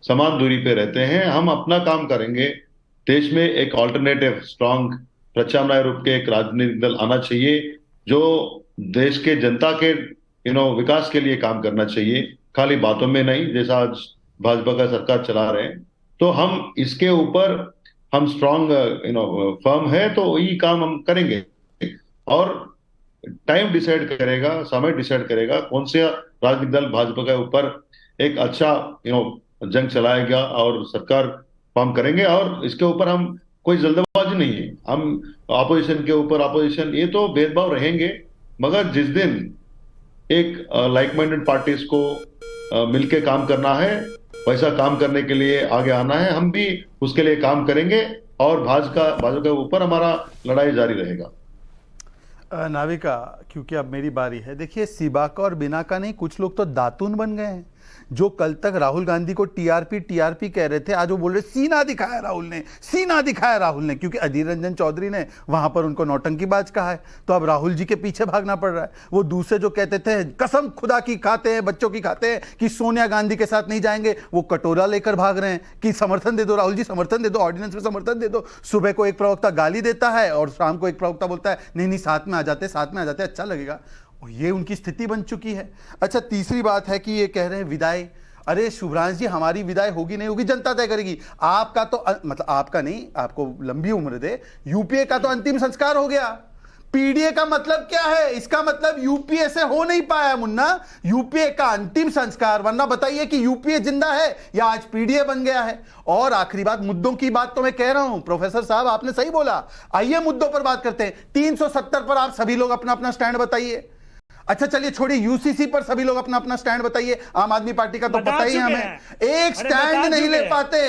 समान दूरी पे रहते हैं। हम अपना काम करेंगे। देश में एक ऑल्टरनेटिव स्ट्रांग प्रत्याम्नाय रूप के एक राजनीतिक दल आना चाहिए जो देश के जनता के विकास के लिए काम करना चाहिए, खाली बातों में नहीं, जैसा आज भाजपा का सरकार चला रहे हैं। तो हम इसके ऊपर हम स्ट्रांग फर्म है, तो यही काम हम करेंगे। और टाइम डिसाइड करेगा, समय डिसाइड करेगा कौन से राजनीतिक दल भाजपा के ऊपर एक अच्छा जंग चलाएगा और सरकार फॉर्म करेंगे। और इसके ऊपर हम कोई जल्दबाजी नहीं है। हम ऑपोजिशन के ऊपर ऑपोजिशन ये तो भेदभाव रहेंगे, मगर जिस दिन एक लाइक माइंडेड पार्टीज को मिलके काम करना है, वैसा काम करने के लिए आगे आना है, हम भी उसके लिए काम करेंगे और भाजपा के ऊपर हमारा लड़ाई जारी रहेगा। नाविका, क्योंकि अब मेरी बारी है। देखिए, सिबा का और बिना का नहीं, कुछ लोग तो दातून बन गए हैं। जो कल तक राहुल गांधी को टीआरपी कह रहे थे, आज वो बोल रहे सीना दिखाया राहुल ने, सीना दिखाया राहुल ने, क्योंकि अधीर रंजन चौधरी ने वहां पर उनको नौटंकीबाज कहा है। तो अब राहुल जी के पीछे भागना पड़ रहा है। वो दूसरे जो कहते थे कसम खुदा की खाते हैं, बच्चों की खाते हैं कि सोनिया गांधी के साथ नहीं जाएंगे, वो कटोरा लेकर भाग रहे हैं कि समर्थन दे दो राहुल जी, समर्थन दे दो, ऑर्डिनेंस में समर्थन दे दो। सुबह को एक प्रवक्ता गाली देता है और शाम को एक प्रवक्ता बोलता है नहीं नहीं साथ में आ जाते, साथ में आ जाते, अच्छा लगेगा। ये उनकी स्थिति बन चुकी है। अच्छा, तीसरी बात है कि ये कह रहे हैं विदाई। अरे शुभ्रांश जी, हमारी विदाई होगी नहीं होगी जनता तय करेगी। आपका तो मतलब आपका नहीं, आपको लंबी उम्र दे, यूपीए का तो अंतिम संस्कार हो गया। पीडीए का मतलब क्या है? इसका मतलब यूपीए से हो नहीं पाया मुन्ना, यूपीए का अंतिम संस्कार। वरना बताइए कि यूपीए जिंदा है या आज पीडीए बन गया है। और आखिरी बात, मुद्दों की बात तो मैं कह रहा हूं, प्रोफेसर साहब आपने सही बोला। आइए मुद्दों पर बात करते हैं। 370 पर आप सभी लोग अपना अपना स्टैंड बताइए। अच्छा चलिए छोड़िए, यूसीसी पर सभी लोग अपना अपना स्टैंड बताइए। आम आदमी पार्टी का तो पता ही हमें, एक स्टैंड नहीं ले पाते।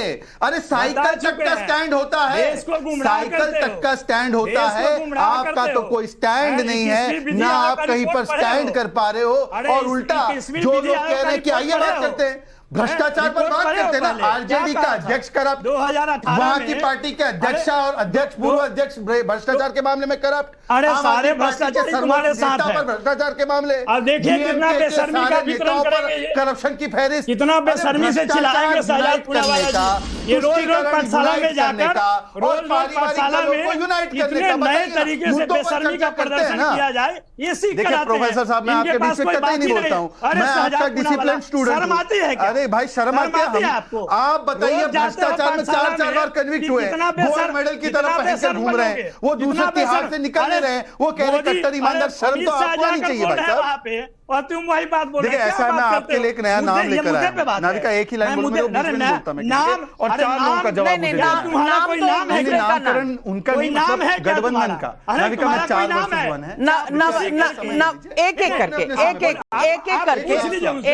अरे साइकिल तक का स्टैंड होता है, साइकिल तक का स्टैंड होता है, आपका तो कोई स्टैंड नहीं है, ना आप कहीं पर स्टैंड कर पा रहे हो। और उल्टा जो लोग कह रहे हैं कि आइए बात करते हैं, भ्रष्टाचार पर बात करते हैं ना। आरजेडी का अध्यक्ष करप्ट, 2018 वहां की पार्टी के अध्यक्ष और अध्यक्ष, पूर्व अध्यक्ष भ्रष्टाचार के मामले में करप्ट। अरे सारे भ्रष्टाचारी तुम्हारे साथ हैं। भ्रष्टाचार के मामले, अब देखिए कितना बेशर्मी का वितरण करेंगे, करप्शन की फहरिस्त, कितना बेशर्मी से चिल्लाएंगे शहजाद पूनावाला जी। ये रोज रोज पाठशाला में जाकर, रोज पाठशाला में कितने नए तरीके से बेशर्मी का प्रदर्शन किया जाए, ये सीख कर आते हैं। प्रोफेसर साहब, मैं आपके बीच में कतई नहीं बोलता हूँ, मैं आपका डिसिप्लिन स्टूडेंट हूँ। आती है क्या? अरे भाई शर्म आती है आपको? आप बताइए, भ्रष्टाचार में 4 बार कन्विक्ट हुए, गोल्ड मेडल की तरफ पहनकर घूम रहे हैं, वो दूसरे तिहाड़ से निकल रहे हैं, वो कह रहे कट्टर ईमानदार। शर्म तो आपको आनी चाहिए भाई साहब। और तुम वही बात बोल रहे हो। देखिए ऐसा, मैं आपके लिए एक नया नाम लेकर आया। नाविका, एक ही लाइन बोलूंगा, नाम अरे चार लोगों का जवाब नहीं, मुझे नाम- देना है। तुम्हारा नाम कोई तो नाम है नहीं, क्या? नामकरण उनका कोई नहीं, नाम मतलब है क्या गठबंधन तुम्हारा? का। अरे नाविका में तुम्हारा 4 कोई नाम वर्सेस है? 1 है। एक एक करके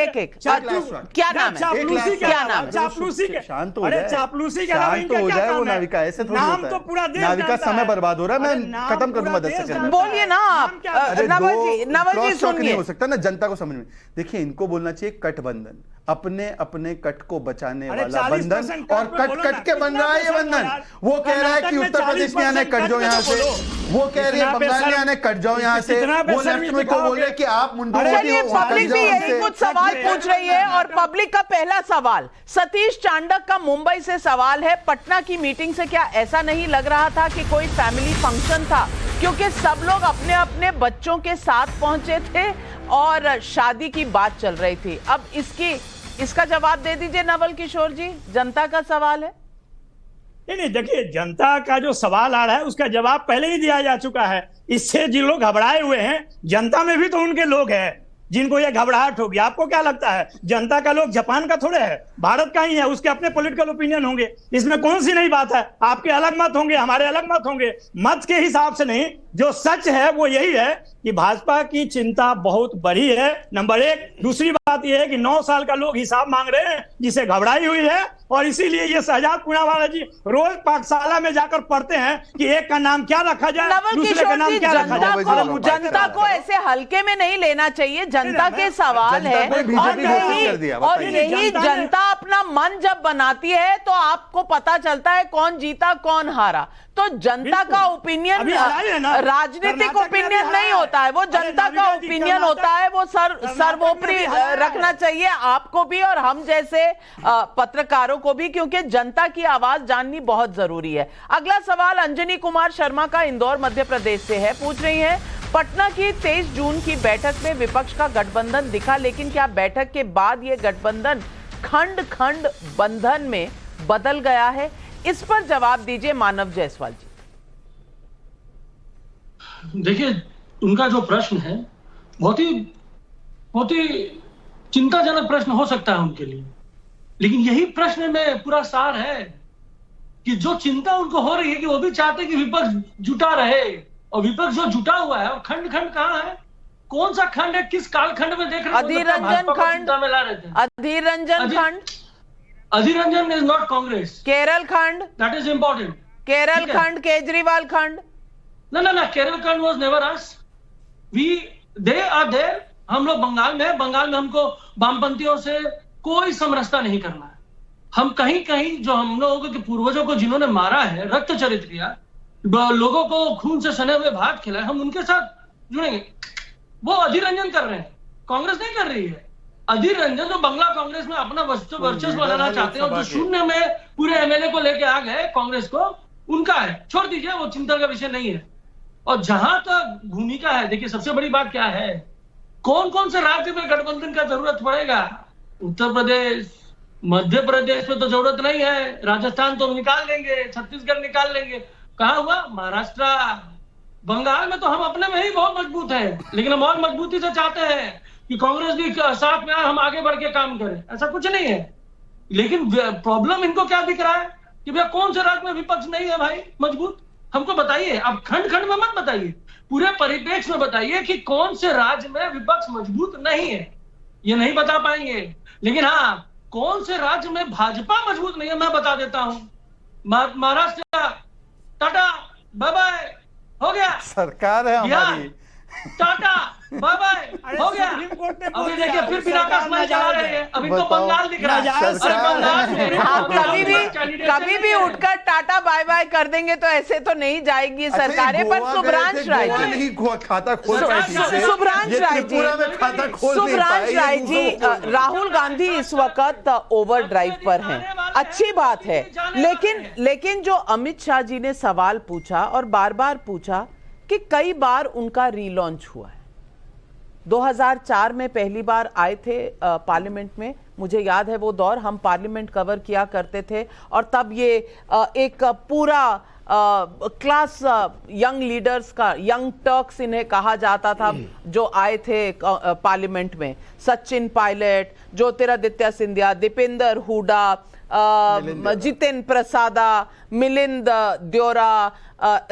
एक एक क्या नाम है? चापलूसी क्या नाम है? चापलूसी के शांत हो अरे जाए, चापलूसी के अलावा शांत इनका हो क्या जाए काम वो है? नाविका, ऐसे थोड़ी नाम होता तो है। पूरा देश नाविका जानता समय है। बर्बाद हो रहा है, अरे मैं नाम खत्म कर पूरा दूंगा 10 देश सेकंड जानता में। है। बोलिए ना आप। नाम क्या? अरे नवल जी क्रॉस टॉक नहीं सुनिए। हो सकता ना जनता को समझ में। देखिए, इनको बोलना चाहिए गठबंधन, अपने अपने कट को बचाने अरे वाला 40% बंधन, कट और पे कट बोलो कट ना, के बन कितना रहा है ये परसेंट बंधन। यार? वो कह रहा है कर्नाटक कि में उत्तर प्रदेश में आने 40% कट जाओ कट यहाँ पे से, बोलो। वो कह रही है कितना बंगाल पैसा- में आने कट जाओ यहाँ से, कितना वो पैसा लेफ्ट में को बोल रहे हैं कि आप मुंडू चलिए, पब्लिक भी यही कुछ सवाल पूछ रही है और पब्लिक का पहला सवाल सतीश चांडक का मुंबई से सवाल है, पटना की मीटिंग से क्या ऐसा नहीं लग रहा था कि कोई फैमिली फंक्शन था? क्योंकि सब लोग अपने अपने बच्चों के साथ पहुंचे थे और शादी की बात चल रही थी। अब इसका जवाब दे दीजिए नवल किशोर जी, जनता का सवाल है। नहीं, देखिए, जनता का जो सवाल आ रहा है उसका जवाब पहले ही दिया जा चुका है। इससे जो लोग घबराए हुए हैं, जनता में भी तो उनके लोग हैं जिनको ये घबराहट होगी। आपको क्या लगता है जनता का लोग जापान का थोड़े है, भारत का ही है, उसके अपने पॉलिटिकल ओपिनियन होंगे, इसमें कौन सी नई बात है? आपके अलग मत होंगे, हमारे अलग मत होंगे, मत के हिसाब से नहीं। जो सच है वो यही है कि भाजपा की चिंता बहुत बड़ी है, नंबर 1। दूसरी बात यह है कि 9 साल का लोग हिसाब मांग रहे हैं, जिसे घबराई हुई है, और इसीलिए ये शहजाद पूनावाला जी रोज पाठशाला में जाकर पढ़ते हैं कि एक का नाम क्या रखा जाए, नवल दूसरे का किशोर नाम जी, क्या रखा जाए। जनता को ऐसे हल्के में नहीं लेना चाहिए। जनता के सवाल है और यही जनता अपना मन जब बनाती है तो आपको पता चलता है कौन जीता कौन हारा। तो जनता का ओपिनियन राजनीतिक ओपिनियन नहीं होता है, वो जनता का ओपिनियन होता है। वो सर्वोपरि रखना चाहिए आपको भी और हम जैसे पत्रकारों को भी, क्योंकि जनता की आवाज जाननी बहुत जरूरी है। अगला सवाल अंजनी कुमार शर्मा का इंदौर मध्य प्रदेश से है। पूछ रही हैं, पटना की 23 जून की बैठक में विपक्ष का गठबंधन दिखा, लेकिन क्या बैठक के बाद यह गठबंधन खंड खंड बंधन में बदल गया है? इस पर जवाब दीजिए मानव जायसवाल जी। देखिए, उनका जो प्रश्न है बहुत ही चिंताजनक प्रश्न हो सकता है उनके लिए, लेकिन यही प्रश्न में पूरा सार है कि जो चिंता उनको हो रही है कि वो भी चाहते कि विपक्ष जुटा रहे, और विपक्ष जो जुटा हुआ है, और खंड खंड कहाँ है, कौन सा खंड है, किस कालखंड में देख रहे हैं? अधीर रंजन खंड, अधीर रंजन खंड, अधीर रंजन इज नॉट कांग्रेस। केरल खंड, दैट इज इंपॉर्टेंट। केरल खंड, केजरीवाल खंड, ना केरल खंड was never us, they are there. हम लोग बंगाल में हमको वामपंथियों से कोई समरसता नहीं करना है। हम कहीं कहीं जो हम लोगों के पूर्वजों को जिन्होंने मारा है, रक्त चरित किया, लोगों को खून से सने हुए भात खिलाए, हम उनके साथ जुड़ेंगे। वो अधीर रंजन कर रहे हैं, कांग्रेस नहीं कर रही है। अधीर रंजन जो बंगला कांग्रेस में अपना वर्चस्व बनाना चाहते हैं और जो शून्य में पूरे एमएलए को लेके आ गए कांग्रेस को, उनका है, छोड़ दीजिए, वो चिंता का विषय नहीं है। और जहां तक भूमिका है, देखिए सबसे बड़ी बात क्या है, कौन कौन से राज्य में गठबंधन का जरूरत पड़ेगा? उत्तर प्रदेश, मध्य प्रदेश में तो जरूरत नहीं है, राजस्थान तो निकाल लेंगे, छत्तीसगढ़ निकाल लेंगे, कहा हुआ महाराष्ट्र, बंगाल में तो हम अपने में ही बहुत मजबूत हैं, लेकिन हम और मजबूती से चाहते हैं कि कांग्रेस भी साथ में आए, हम आगे बढ़ के काम करें। ऐसा कुछ नहीं है, लेकिन प्रॉब्लम इनको क्या दिख रहा है कि भैया कौन से राज्य में विपक्ष नहीं है भाई मजबूत, हमको बताइए। अब खंड खंड में मत बताइए, पूरे परिप्रेक्ष्य में बताइए कि कौन से राज्य में विपक्ष मजबूत नहीं है। ये नहीं बता पाएंगे, लेकिन हाँ, कौन से राज्य में भाजपा मजबूत नहीं है मैं बता देता हूं। महाराष्ट्र, टाटा बाय बाय हो गया, सरकार है हमारी, टाटा बाय बाय हो गया। अभी देखिए फिर आकाशवाणी चला रहे हैं, अभी तो बंगाल दिख रहा है। आप कभी भी उठकर टाटा बाय बाय कर देंगे तो ऐसे तो नहीं जाएगी सरकारें। पर सुभ्रांश राय जी, खाता खोल सुभ्रांश राय जी, राहुल गांधी इस वक्त ओवर ड्राइव पर हैं, अच्छी बात है, लेकिन जो अमित शाह जी ने सवाल पूछा और बार बार पूछा कि कई बार उनका रीलॉन्च हुआ है। 2004 में पहली बार आए थे पार्लियामेंट में, मुझे याद है वो दौर, हम पार्लियामेंट कवर किया करते थे और तब ये एक पूरा क्लास यंग लीडर्स का, यंग टर्क्स इन्हें कहा जाता था, जो आए थे पार्लियामेंट में। सचिन पायलट, ज्योतिरादित्य सिंधिया, दीपेंद्र हुडा, जितेंद्र प्रसादा, मिलिंद देओरा,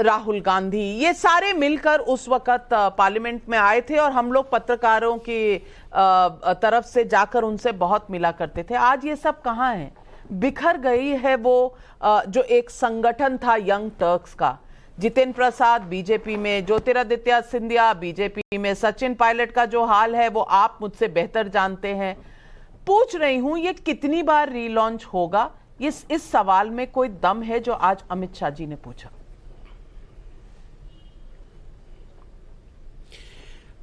राहुल गांधी, ये सारे मिलकर उस वक्त पार्लियामेंट में आए थे और हम लोग पत्रकारों की तरफ से जाकर उनसे बहुत मिला करते थे। आज ये सब कहाँ है? बिखर गई है वो जो एक संगठन था यंग टर्क्स का। जितेंद्र प्रसाद बीजेपी में, ज्योतिरादित्य सिंधिया बीजेपी में, सचिन पायलट का जो हाल है वो आप मुझसे बेहतर जानते हैं। पूछ रही हूं ये कितनी बार रीलॉन्च होगा? इस सवाल में कोई दम है जो आज अमित शाह जी ने पूछा?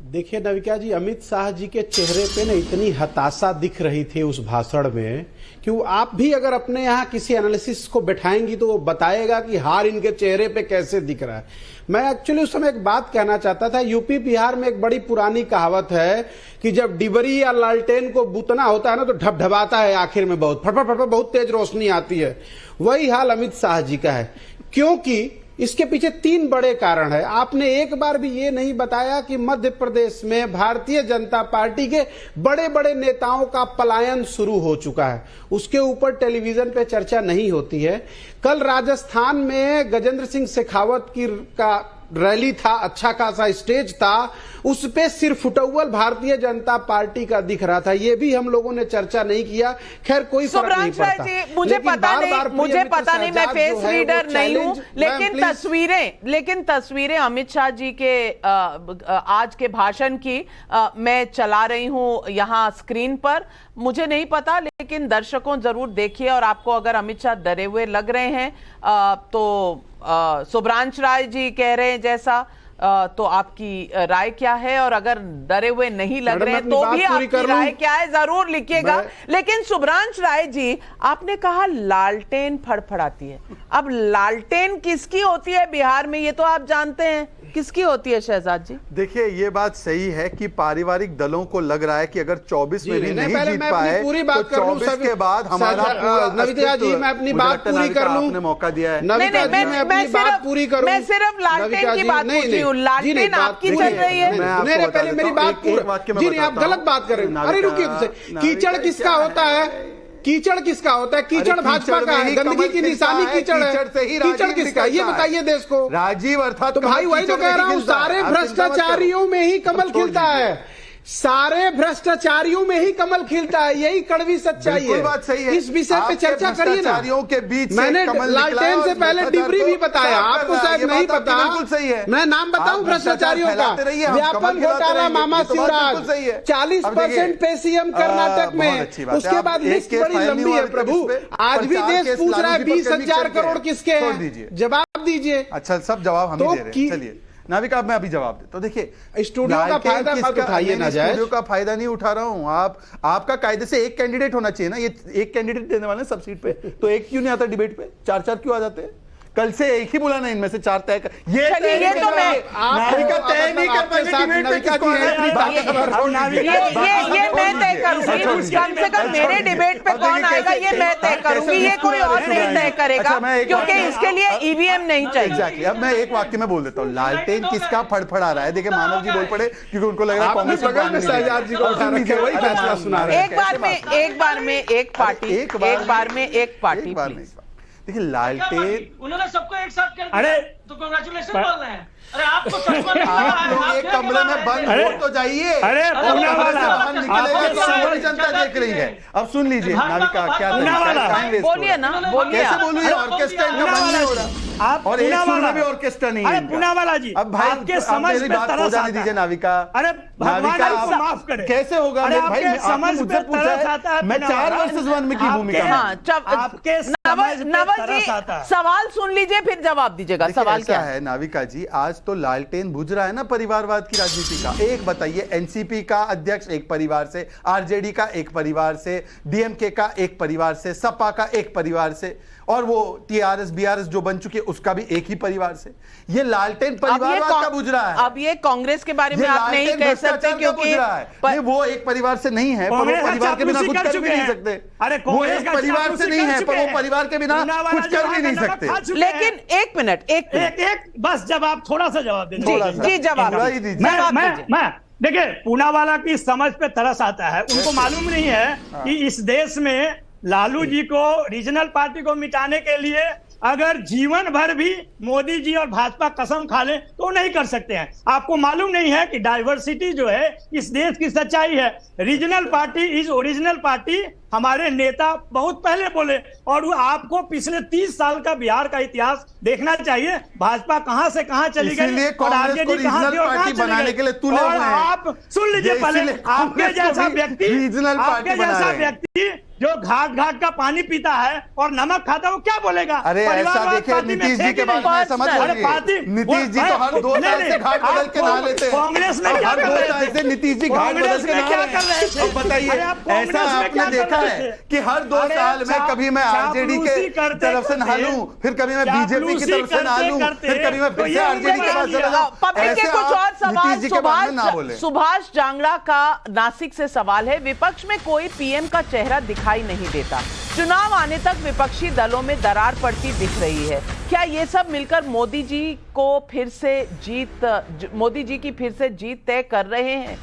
देखिए नविका जी, अमित शाह जी के चेहरे पे ना इतनी हताशा दिख रही थी उस भाषण में कि वो आप भी अगर अपने यहाँ किसी एनालिसिस को बैठाएंगी तो वो बताएगा कि हार इनके चेहरे पे कैसे दिख रहा है। मैं एक्चुअली उस समय एक बात कहना चाहता था। यूपी बिहार में एक बड़ी पुरानी कहावत है कि जब डिबरी या लालटेन को बुतना होता है ना तो ढबढबाता है आखिर में, बहुत फटफट फटफट बहुत तेज रोशनी आती है। वही हाल अमित शाह जी का है, क्योंकि इसके पीछे 3 बड़े कारण है। आपने एक बार भी ये नहीं बताया कि मध्य प्रदेश में भारतीय जनता पार्टी के बड़े बड़े नेताओं का पलायन शुरू हो चुका है, उसके ऊपर टेलीविजन पे चर्चा नहीं होती है। कल राजस्थान में गजेंद्र सिंह शेखावत का रैली था, अच्छा खासा स्टेज था, उस पे सिर्फ फुटअव्वल भारतीय जनता पार्टी का दिख रहा था। ये भी हम लोगों ने चर्चा नहीं किया। खैर कोई फर्क नहीं पड़ता। मुझे पता नहीं, मैं फेस रीडर नहीं हूं, लेकिन तस्वीरें अमित शाह जी के आज के भाषण की मैं चला रही हूं यहां स्क्रीन पर। मुझे नहीं पता, लेकिन दर्शकों जरूर देखिए, और आपको अगर अमित शाह डरे हुए लग रहे हैं तो शुभ्रांश राय जी कह रहे हैं जैसा, तो आपकी राय क्या है? और अगर डरे हुए नहीं लग रहे हैं तो भी आपकी राय क्या है जरूर लिखिएगा। लेकिन शुभ्रांश राय जी, आपने कहा लालटेन फड़फड़ाती है। अब लालटेन किसकी होती है बिहार में, ये तो आप जानते हैं किसकी होती है शहजाद जी? देखिए ये बात सही है कि पारिवारिक दलों को लग रहा है कि अगर 24 में भी नहीं जीत पाए तो 24 के बाद हमारा नविता जी, मैं अपनी बात पूरी कर लूं। आपने मौका दिया है। नविता जी, मैं अपनी बात पूरी करूं। मैं सिर्फ लालटेन की बात पूछ रही हूं। लालटेन आपकी चल रही है। नहीं, पहले मेरी बात पूरी। जी नहीं, आप गलत बात कर रहे हैं। अरे रुकिए, कीचड़ किसका होता है? कीचड़ किसका होता है? कीचड़ भाजपा का है, गंदगी की निशानी कीचड़ है। कीचड़ किसका, ये बताइए देश को। राजीव अर्थात तो भाई वही तो कह रहा हूं, सारे भ्रष्टाचारियों में ही कमल खिलता है, सारे भ्रष्टाचारियों में ही कमल खिलता है, यही कड़वी सच्चाई है। बात सही है। इस विषय पे चर्चा करिए ना। के बीच मैंने लालटेन से पहले डिबरी भी बताया, आपको शायद नहीं पता। सही है। मैं नाम बताऊं भ्रष्टाचारियों का? व्यापम घोटाला, मामा शिवराज, 40% पे सीएम कर्नाटक में। उसके बाद लिस्ट बड़ी लंबी है प्रभु। आज भी देश पूछ रहा है 20,000 करोड़ किसके हैं, जवाब दीजिए। अच्छा, सब जवाब हम दे रहे हैं। चलिए नाविका, मैं अभी जवाब देता हूं। देखिए, स्टूडियो का फायदा मत उठाइए ना जाए। स्टूडियो का फायदा नहीं उठा रहा हूं। आपका कायदे से एक कैंडिडेट होना चाहिए ना। ये एक कैंडिडेट देने वाले सब सीट पे, तो एक क्यों नहीं आता डिबेट पे? 4 क्यों आ जाते हैं? कल से एक ही बुलाना, इनमें से 4 तय कर। ये तो मैं नाविका तय नहीं कर पाएंगे डिबेट पे किसको आना है। ये मैं तय करूंगी। कम से कम मेरे डिबेट पे कौन आएगा ये मैं तय करूंगी, ये कोई और नहीं तय करेगा, क्योंकि इसके लिए ईवीएम नहीं चाहिए। एग्जैक्टली। अब मैं एक वाक्य में बोल देता हूँ, लालटेन किसका फड़फड़ा रहा है। देखिए मानव जी बोल पड़े क्योंकि उनको लग रहा है कांग्रेस शहजाद जी को उठा रखे, वही फैसला सुना रहे हैं। एक बार में एक पार्टी। देखिए लालटेन, उन्होंने सबको एक साथ कर दिया। अरे तो कांग्रेचुलेशन बोल रहे हैं। अरे आपको आप लोग एक कमरे में बंद हो तो जाइए। अरे जनता देख रही है। अब सुन लीजिए नाविका, क्या बोलिए ना, बोलिए। कैसे बोलूँ? ऑर्केस्ट्रा इनका बंद नहीं हो रहा, और एक सुर में भी ऑर्केस्ट्रा नहीं है। अरे पूनावाला जी, अब भाई आपके समझ मेरी बात हो जाने दीजिए नाविका। अरे भगवान आपको माफ करे। कैसे होगा? भाई समझ मुझसे पूछा है, मैं 4 वर्सेस 1 में की भूमिका। आपके सवाल सुन लीजिए फिर जवाब दीजिएगा। सवाल क्या है नाविका जी? आज तो लालटेन बुझ रहा है ना परिवारवाद की राजनीति का। एक बताइए, एनसीपी का अध्यक्ष एक परिवार से, आरजेडी का एक परिवार से, डीएमके का एक परिवार से, सपा का एक परिवार से, और वो टीआरएस बीआरएस जो बन चुके उसका भी एक ही परिवार से। ये लालटेन परिवारवाद का बुझ रहा है। अब ये कांग्रेस के बारे में आप नहीं कह सकते, क्योंकि वो एक परिवार से नहीं है, पर वो परिवार के बिना कुछ कर भी नहीं सकते। अरे वो एक परिवार से नहीं है, पर वो परिवार के बिना कुछ कर भी नहीं सकते। लेकिन एक मिनट, बस जवाब, थोड़ा सा जवाब दे। जी जवाब मैं देखिए, पूनावाला की समझ पे तरस आता है। उनको मालूम नहीं है कि इस देश में लालू जी को, रीजनल पार्टी को मिटाने के लिए अगर जीवन भर भी मोदी जी और भाजपा कसम खा लें तो नहीं कर सकते हैं। आपको मालूम नहीं है कि डाइवर्सिटी जो है इस देश की सच्चाई है। Regional party is original party, हमारे नेता बहुत पहले बोले, और वो आपको पिछले 30 साल का बिहार का इतिहास देखना चाहिए। भाजपा कहां से कहां चली गई इसीलिए और कांग्रेस को रीजनल पार्टी बनाने के लिए तुले हुए हैं। आप सुन लीजिए पहले, आपके जैसा व्यक्ति, रीजनल पार्टी आपके जैसा व्यक्ति जो घाट घाट का पानी पीता है और नमक खाता है, वो क्या बोलेगा? अरे ऐसा देखिए, नीतीश जी के बारे में समझ लीजिए, नीतीश जी तो हर 2 साल से घाट बदल के नहा लेते हैं। कांग्रेस में क्या हर कर 2 रहे साल थे? से नीतीश जी घाट बदल के नहा रहे हैं। अब बताइए, ऐसा आपने देखा है कि हर 2 साल में कभी मैं आरजेडी के तरफ से नहा लूं, फिर कभी मैं बीजेपी की तरफ से नहा लूं, फिर कभी मैं फिर से आरजेडी के पास चला जाऊं। पब्लिक के कुछ और सवाल सुभाष जांगड़ा का नासिक से सवाल है, विपक्ष में कोई पीएम का चेहरा दिखाई नहीं देता, चुनाव आने तक विपक्षी दलों में दरार पड़ती दिख रही है, क्या ये सब मिलकर मोदी जी की फिर से जीत तय कर रहे हैं?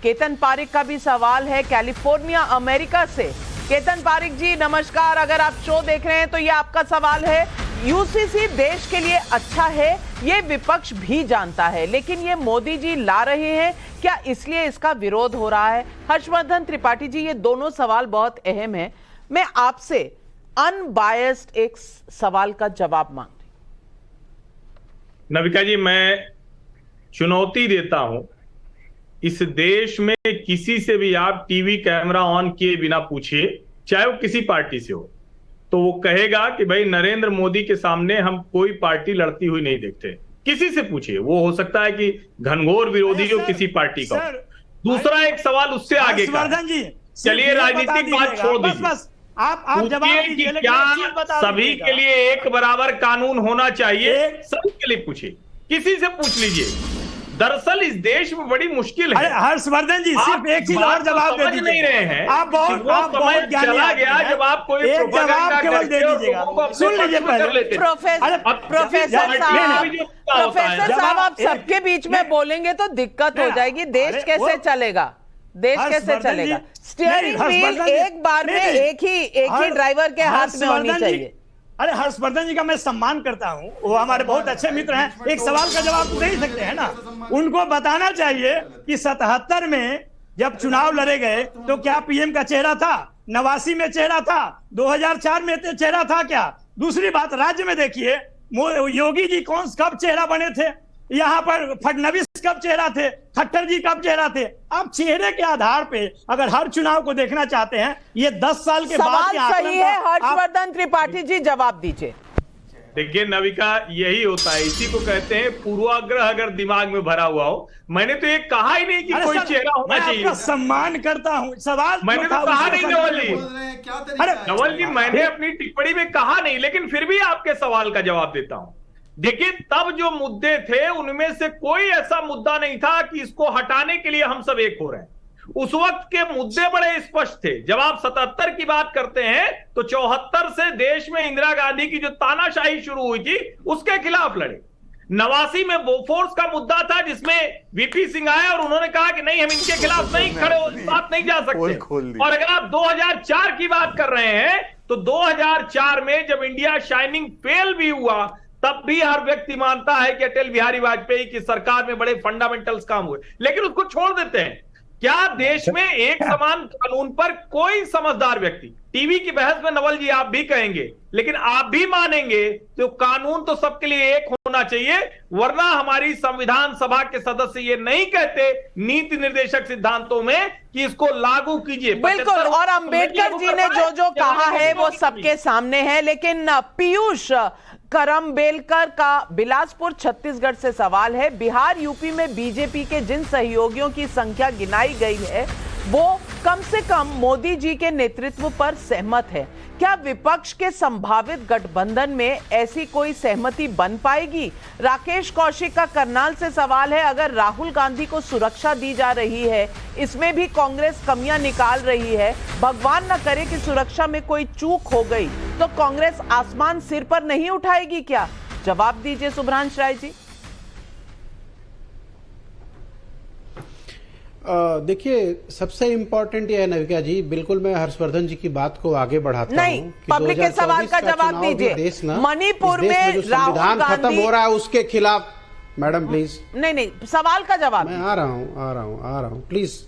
केतन पारिक का भी सवाल है कैलिफोर्निया अमेरिका से। केतन पारिक जी नमस्कार, अगर आप शो देख रहे हैं तो ये आपका सवाल है। यूसीसी देश के लिए अच्छा है, ये विपक्ष भी जानता है, लेकिन ये मोदी जी ला रहे हैं, क्या इसलिए इसका विरोध हो रहा है? हर्षवर्धन त्रिपाठी जी, ये दोनों सवाल बहुत अहम है, मैं आपसे अनबायस्ड एक सवाल का जवाब मांग रही। नविका जी, मैं चुनौती देता हूं, इस देश में किसी से भी आप टीवी कैमरा ऑन किए बिना पूछिए, चाहे वो किसी पार्टी से हो, तो वो कहेगा कि भाई नरेंद्र मोदी के सामने हम कोई पार्टी लड़ती हुई नहीं देखते। किसी से पूछिए, वो हो सकता है कि घनघोर विरोधी जो किसी पार्टी का। दूसरा एक सवाल उससे आगे का, चलिए राजनीतिक बात छोड़ दीजिए, आप जवाब दीजिए, कि क्या सभी के लिए एक बराबर कानून होना चाहिए? सभी के लिए पूछिए, किसी से पूछ लीजिए। दरअसल इस देश में बड़ी मुश्किल है। हर्षवर्धन जी, सिर्फ एक चीज और जवाब दे दीजिए। नहीं रहे हैं आप बहुत चला गया जब आप कोई जवाब केवल दे दीजिएगा। सुन लीजिए पहले, प्रोफेसर साहब, आप सबके बीच में बोलेंगे तो दिक्कत हो जाएगी, देश कैसे चलेगा? देश कैसे चलेगा? स्टीयरिंग व्हील एक बार में एक ही ड्राइवर के हाथ में होनी चाहिए। अरे हर्षवर्धन जी का मैं सम्मान करता हूं, वो हमारे बहुत अच्छे मित्र हैं, एक सवाल का जवाब तो दे ही सकते हैं ना। उनको बताना चाहिए कि 77 में जब चुनाव लड़े गए तो क्या पीएम का चेहरा था? 89 में चेहरा था? 2004 में चेहरा था क्या? दूसरी बात, राज्य में देखिए योगी जी कब चेहरा बने थे, यहाँ पर फडणवीस कब चेहरा थे, खट्टर जी कब चेहरा थे? आप चेहरे के आधार पे अगर हर चुनाव को देखना चाहते हैं, ये 10 साल के बाद सवाल सही है। हर्षवर्धन त्रिपाठी जी जवाब दीजिए। देखिए नविका, यही होता है, इसी को कहते हैं पूर्वाग्रह अगर दिमाग में भरा हुआ हो। मैंने तो ये कहा ही नहीं कि कोई चेहरा होना चाहिए। मैं आपका सम्मान करता हूं, सवाल मैंने तो कहा नहीं नवल जी, नवल जी मैंने अपनी टिप्पणी में कहा नहीं, लेकिन फिर भी आपके सवाल का जवाब देता हूं। देखिए, तब जो मुद्दे थे उनमें से कोई ऐसा मुद्दा नहीं था कि इसको हटाने के लिए हम सब एक हो रहे हैं। उस वक्त के मुद्दे बड़े स्पष्ट थे। जब आप 77 की बात करते हैं तो 74 से देश में इंदिरा गांधी की जो तानाशाही शुरू हुई थी उसके खिलाफ लड़े। 89 में बोफोर्स का मुद्दा था जिसमें वीपी सिंह आए और उन्होंने कहा कि नहीं, हम इनके खिलाफ नहीं खड़े हो, बात नहीं जा सकते। और अगर आप 2004 की बात कर रहे हैं तो 2004 में जब इंडिया शाइनिंग फेल भी हुआ तब भी हर व्यक्ति मानता है कि अटल बिहारी वाजपेयी की सरकार में बड़े फंडामेंटल्स काम हुए, लेकिन उसको छोड़ देते हैं। क्या देश में एक समान कानून पर कोई समझदार व्यक्ति, टीवी की बहस में नवल जी आप भी कहेंगे, लेकिन आप भी मानेंगे तो कानून तो सबके लिए एक होना चाहिए, वरना हमारी संविधान सभा के सदस्य ये नहीं कहते नीति निर्देशक सिद्धांतों में कि इसको लागू कीजिए। बिल्कुल, और अंबेडकर जी ने जो कहा है वो सबके सामने है। लेकिन पीयूष करमबेलकर का बिलासपुर छत्तीसगढ़ से सवाल है, बिहार यूपी में बीजेपी के जिन सहयोगियों की संख्या गिनाई गई है वो कम से कम मोदी जी के नेतृत्व पर सहमत है। क्या विपक्ष के संभावित गठबंधन में ऐसी कोई सहमति बन पाएगी? राकेश कौशिक का करनाल से सवाल है, अगर राहुल गांधी को सुरक्षा दी जा रही है, इसमें भी कांग्रेस कमियां निकाल रही है, भगवान न करे कि सुरक्षा में कोई चूक हो गई तो कांग्रेस आसमान सिर पर नहीं उठाएगी क्या? जवाब दीजिए सुभ्रांश राय जी। देखिए, सबसे इम्पोर्टेंट ये है नविका जी, बिल्कुल मैं हर्षवर्धन जी की बात को आगे बढ़ाता नहीं, हूं कि पब्लिक के सवाल का जवाब दीजिए। मणिपुर में जो संविधान खत्म हो रहा है उसके खिलाफ, मैडम प्लीज। नहीं, सवाल का जवाब। मैं आ रहा हूँ, प्लीज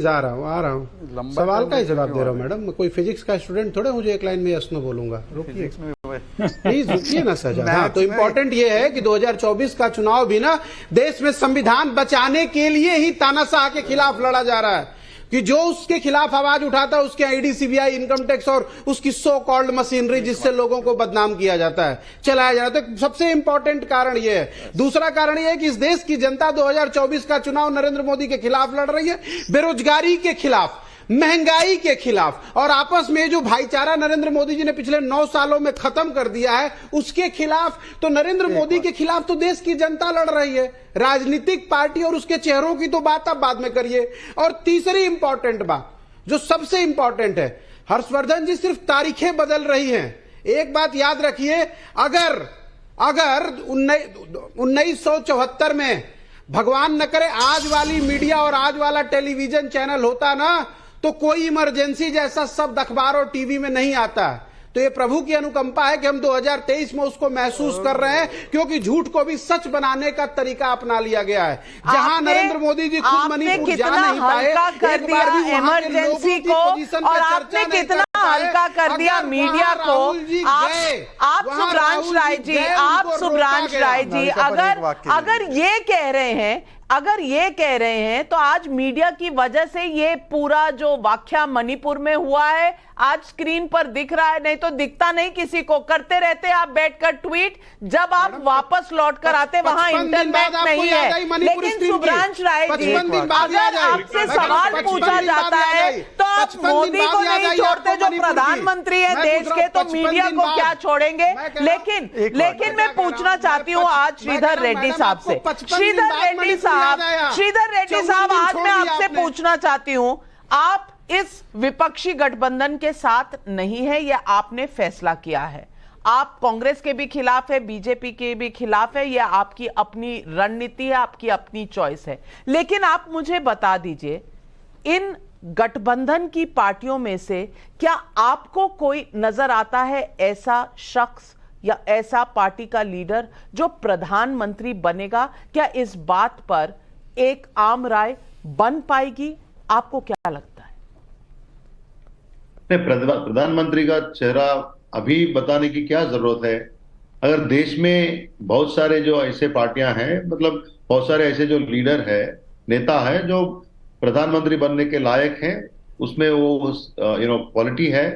आ रहा हूँ। सवाल का ही जवाब दे रहा हूँ मैडम, मैं कोई फिजिक्स का स्टूडेंट थोड़े मुझे एक लाइन में यस नो बोलूंगा। रुकिए प्लीज, रुकिए ना सजा। हाँ, तो इम्पोर्टेंट ये है कि 2024 का चुनाव भी ना देश में संविधान बचाने के लिए ही तानाशाह के खिलाफ लड़ा जा रहा है, कि जो उसके खिलाफ आवाज उठाता है उसके ईडी, सीबीआई, इनकम टैक्स और उसकी सो कॉल्ड मशीनरी जिससे लोगों को बदनाम किया जाता है, चलाया जा रहा है। तो सबसे इंपॉर्टेंट कारण यह है। दूसरा कारण यह है कि इस देश की जनता 2024 का चुनाव नरेंद्र मोदी के खिलाफ लड़ रही है, बेरोजगारी के खिलाफ, महंगाई के खिलाफ, और आपस में जो भाईचारा नरेंद्र मोदी जी ने पिछले 9 सालों में खत्म कर दिया है उसके खिलाफ। तो नरेंद्र मोदी के खिलाफ तो देश की जनता लड़ रही है, राजनीतिक पार्टी और उसके चेहरों की तो बात आप बाद में करिए। और तीसरी इंपॉर्टेंट बात, जो सबसे इंपॉर्टेंट है, हर्षवर्धन जी सिर्फ तारीखें बदल रही हैं। एक बात याद रखिए, अगर 1974 में भगवान न करे आज वाली मीडिया और आज वाला टेलीविजन चैनल होता ना, तो कोई इमरजेंसी जैसा शब्द अखबार और टीवी में नहीं आता। तो ये प्रभु की अनुकंपा है कि हम 2023 में उसको महसूस कर रहे हैं, क्योंकि झूठ को भी सच बनाने का तरीका अपना लिया गया है। जहां नरेंद्र मोदी जी खुद मणिपुर जा नहीं पाए, कर दिया इमरजेंसी को, और आपने कितना हल्का कर दिया मीडिया को। आप सुब्रांश राय जी, अगर ये कह रहे हैं तो आज मीडिया की वजह से ये पूरा जो वाकया मणिपुर में हुआ है आज स्क्रीन पर दिख रहा है, नहीं तो दिखता नहीं किसी को। करते रहते आप बैठकर ट्वीट, जब आप वापस लौट कर आते वहां इंटरनेट नहीं है। लेकिन सुब्रांश राय जी, अगर आपसे सवाल पूछा जाता है तो आप मोदी को नहीं छोड़ते जो प्रधानमंत्री है देश के, तो मीडिया को क्या छोड़ेंगे। लेकिन मैं पूछना चाहती हूँ आज श्रीधर रेड्डी साहब से। श्रीधर रेड्डी साहब, आज मैं आपसे पूछना चाहती हूं, आप इस विपक्षी गठबंधन के साथ नहीं है, यह आपने फैसला किया है। आप कांग्रेस के भी खिलाफ है, बीजेपी के भी खिलाफ है, यह आपकी अपनी रणनीति है, आपकी अपनी चॉइस है। लेकिन आप मुझे बता दीजिए, इन गठबंधन की पार्टियों में से क्या आपको कोई नजर आता है ऐसा शख्स या ऐसा पार्टी का लीडर जो प्रधानमंत्री बनेगा? क्या इस बात पर एक आम राय बन पाएगी? आपको क्या लगता है? प्रधानमंत्री का चेहरा अभी बताने की क्या जरूरत है? अगर देश में बहुत सारे जो ऐसे पार्टियां हैं, मतलब बहुत सारे ऐसे जो लीडर है, नेता है जो प्रधानमंत्री बनने के लायक हैं, उसमें वो क्वालिटी है,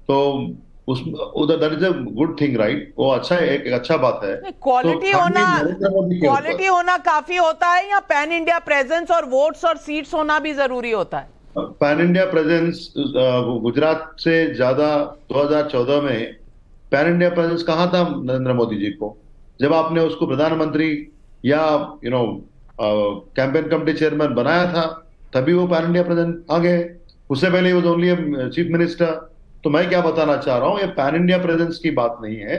तो उधर that is a good thing, right? वो अच्छा है, एक अच्छा बात है। क्वालिटी होना काफी होता है या पैन इंडिया प्रेजेंस और वोट्स और सीट्स होना भी जरूरी होता है? पैन इंडिया प्रेजेंस गुजरात से ज्यादा 2014 में पैन इंडिया प्रेजेंस कहां था नरेंद्र मोदी जी को? जब आपने उसको प्रधानमंत्री या कैंपेन कमेटी चेयरमैन बनाया था, तभी वो पैन इंडिया प्रेजेंस आ गए। उससे पहले वो ओनली चीफ मिनिस्टर। तो मैं क्या बताना चाह रहा हूं, ये पैन इंडिया प्रेजेंस की बात नहीं है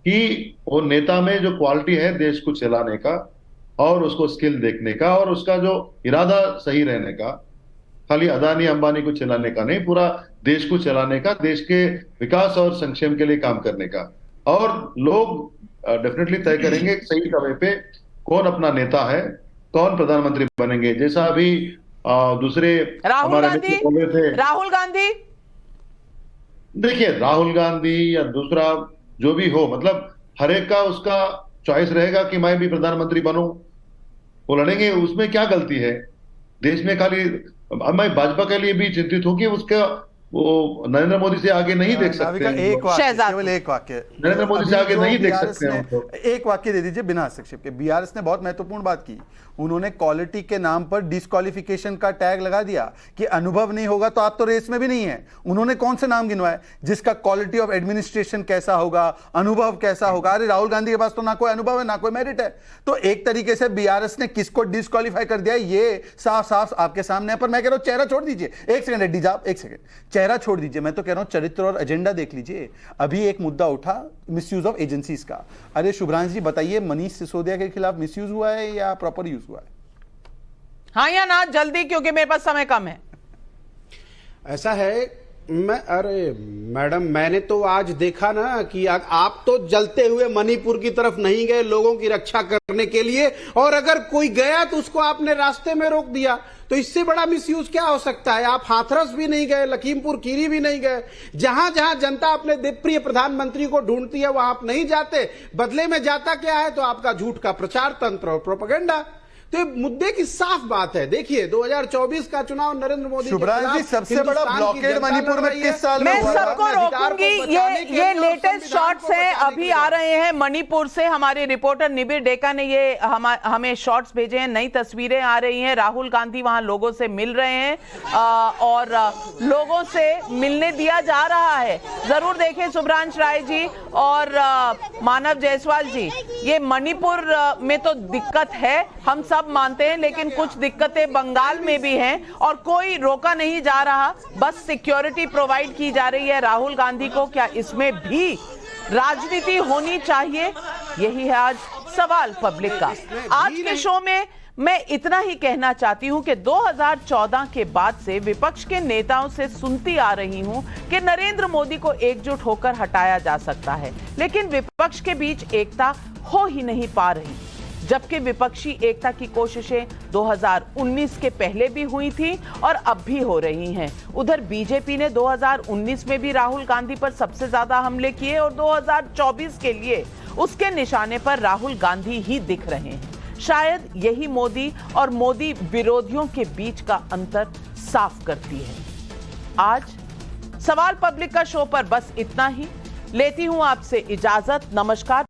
कि वो नेता में जो क्वालिटी है देश को चलाने का और उसको स्किल देखने का और उसका जो इरादा सही रहने का, खाली अदानी अंबानी को चलाने का नहीं, पूरा देश को चलाने का, देश के विकास और संक्षेम के लिए काम करने का। और लोग डेफिनेटली तय करेंगे सही समय पे कौन अपना नेता है, कौन प्रधानमंत्री बनेंगे। जैसा अभी दूसरे राहुल गांधी, देखिए राहुल गांधी या दूसरा जो भी हो, मतलब हर एक का उसका चॉइस रहेगा कि मैं भी प्रधानमंत्री बनूं, वो लड़ेंगे, उसमें क्या गलती है? देश में खाली मैं भाजपा के लिए भी चिंतित हूं कि उसका वो नरेंद्र मोदी से आगे नहीं देख सकते। केवल एक वाक्य नरेंद्र मोदी से आगे नहीं देख सकते हैं। एक वाक्य दे दीजिए बिना हस्तक्षेप के। बीआरएस ने बहुत महत्वपूर्ण बात की, उन्होंने क्वालिटी के नाम पर डिस्क्वालिफिकेशन का टैग लगा दिया कि अनुभव नहीं होगा तो आप तो रेस में भी नहीं है। उन्होंने कौन से नाम गिनवाए जिसका क्वालिटी ऑफ एडमिनिस्ट्रेशन कैसा होगा, अनुभव कैसा होगा? अरे राहुल गांधी के पास तो ना कोई अनुभव है ना कोई मेरिट है। तो एक तरीके से बीआरएस ने किसको डिस्क्वालीफाई कर दिया ये साफ साफ आपके सामने है। पर मैं कह रहा हूं चेहरा छोड़ दीजिए, एक सेकंड रेड्डी साहब, एक सेकंड, चेहरा छोड़ दीजिए। मैं तो कह रहा हूं चरित्र और एजेंडा देख लीजिए। अभी एक मुद्दा उठा मिसयूज ऑफ एजेंसीज का। अरे शुभ्रांश जी बताइए, मनीष सिसोदिया के खिलाफ मिसयूज हुआ है या प्रॉपर यूज हुआ है? हाँ या ना, जल्दी, क्योंकि मेरे पास समय कम है। ऐसा है, अरे मैडम, मैंने तो आज देखा ना कि आप तो जलते हुए मणिपुर की तरफ नहीं गए लोगों की रक्षा करने के लिए, और अगर कोई गया तो उसको आपने रास्ते में रोक दिया। तो इससे बड़ा मिसयूज क्या हो सकता है? आप हाथरस भी नहीं गए, लखीमपुर खीरी भी नहीं गए। जहां जहां जनता अपने प्रिय प्रधानमंत्री को ढूंढती है वहां आप नहीं जाते। बदले में जाता क्या है? तो आपका झूठ का प्रचार तंत्र और प्रोपेगेंडा। तो मुद्दे की साफ बात है। देखिए 2024 का चुनाव नरेंद्र मोदी शुभ्रांश जी, सबसे बड़ा ब्लॉकेड मणिपुर में किस साल में मैं हुआ? सबको रोकूंगी। ये लेटेस्ट शॉट्स हैं, अभी आ रहे हैं मणिपुर से। हमारे रिपोर्टर निबिर डेका ने ये हमें शॉट्स भेजे हैं, नई तस्वीरें आ रही हैं। राहुल गांधी वहां लोगों से मिल रहे हैं और लोगों से मिलने दिया जा रहा है। जरूर देखें शुभ्रांश राय जी और मानव जायसवाल जी, ये मणिपुर में तो दिक्कत है, हम सब मानते हैं, लेकिन कुछ दिक्कतें बंगाल में भी हैं और कोई रोका नहीं जा रहा। बस सिक्योरिटी प्रोवाइड की जा रही है राहुल गांधी को। क्या इसमें भी राजनीति होनी चाहिए? यही है आज सवाल पब्लिक का। आज के शो में मैं इतना ही कहना चाहती हूं कि 2014 के बाद से विपक्ष के नेताओं से सुनती आ रही हूं कि नरेंद्र मोदी को एकजुट होकर हटाया जा सकता है, लेकिन विपक्ष के बीच एकता हो ही नहीं पा रही। जबकि विपक्षी एकता की कोशिशें 2019 के पहले भी हुई थी और अब भी हो रही हैं। उधर बीजेपी ने 2019 में भी राहुल गांधी पर सबसे ज्यादा हमले किए और 2024 के लिए उसके निशाने पर राहुल गांधी ही दिख रहे हैं। शायद यही मोदी और मोदी विरोधियों के बीच का अंतर साफ करती है। आज सवाल पब्लिक का शो पर बस इतना ही। लेती हूं आपसे इजाजत। नमस्कार।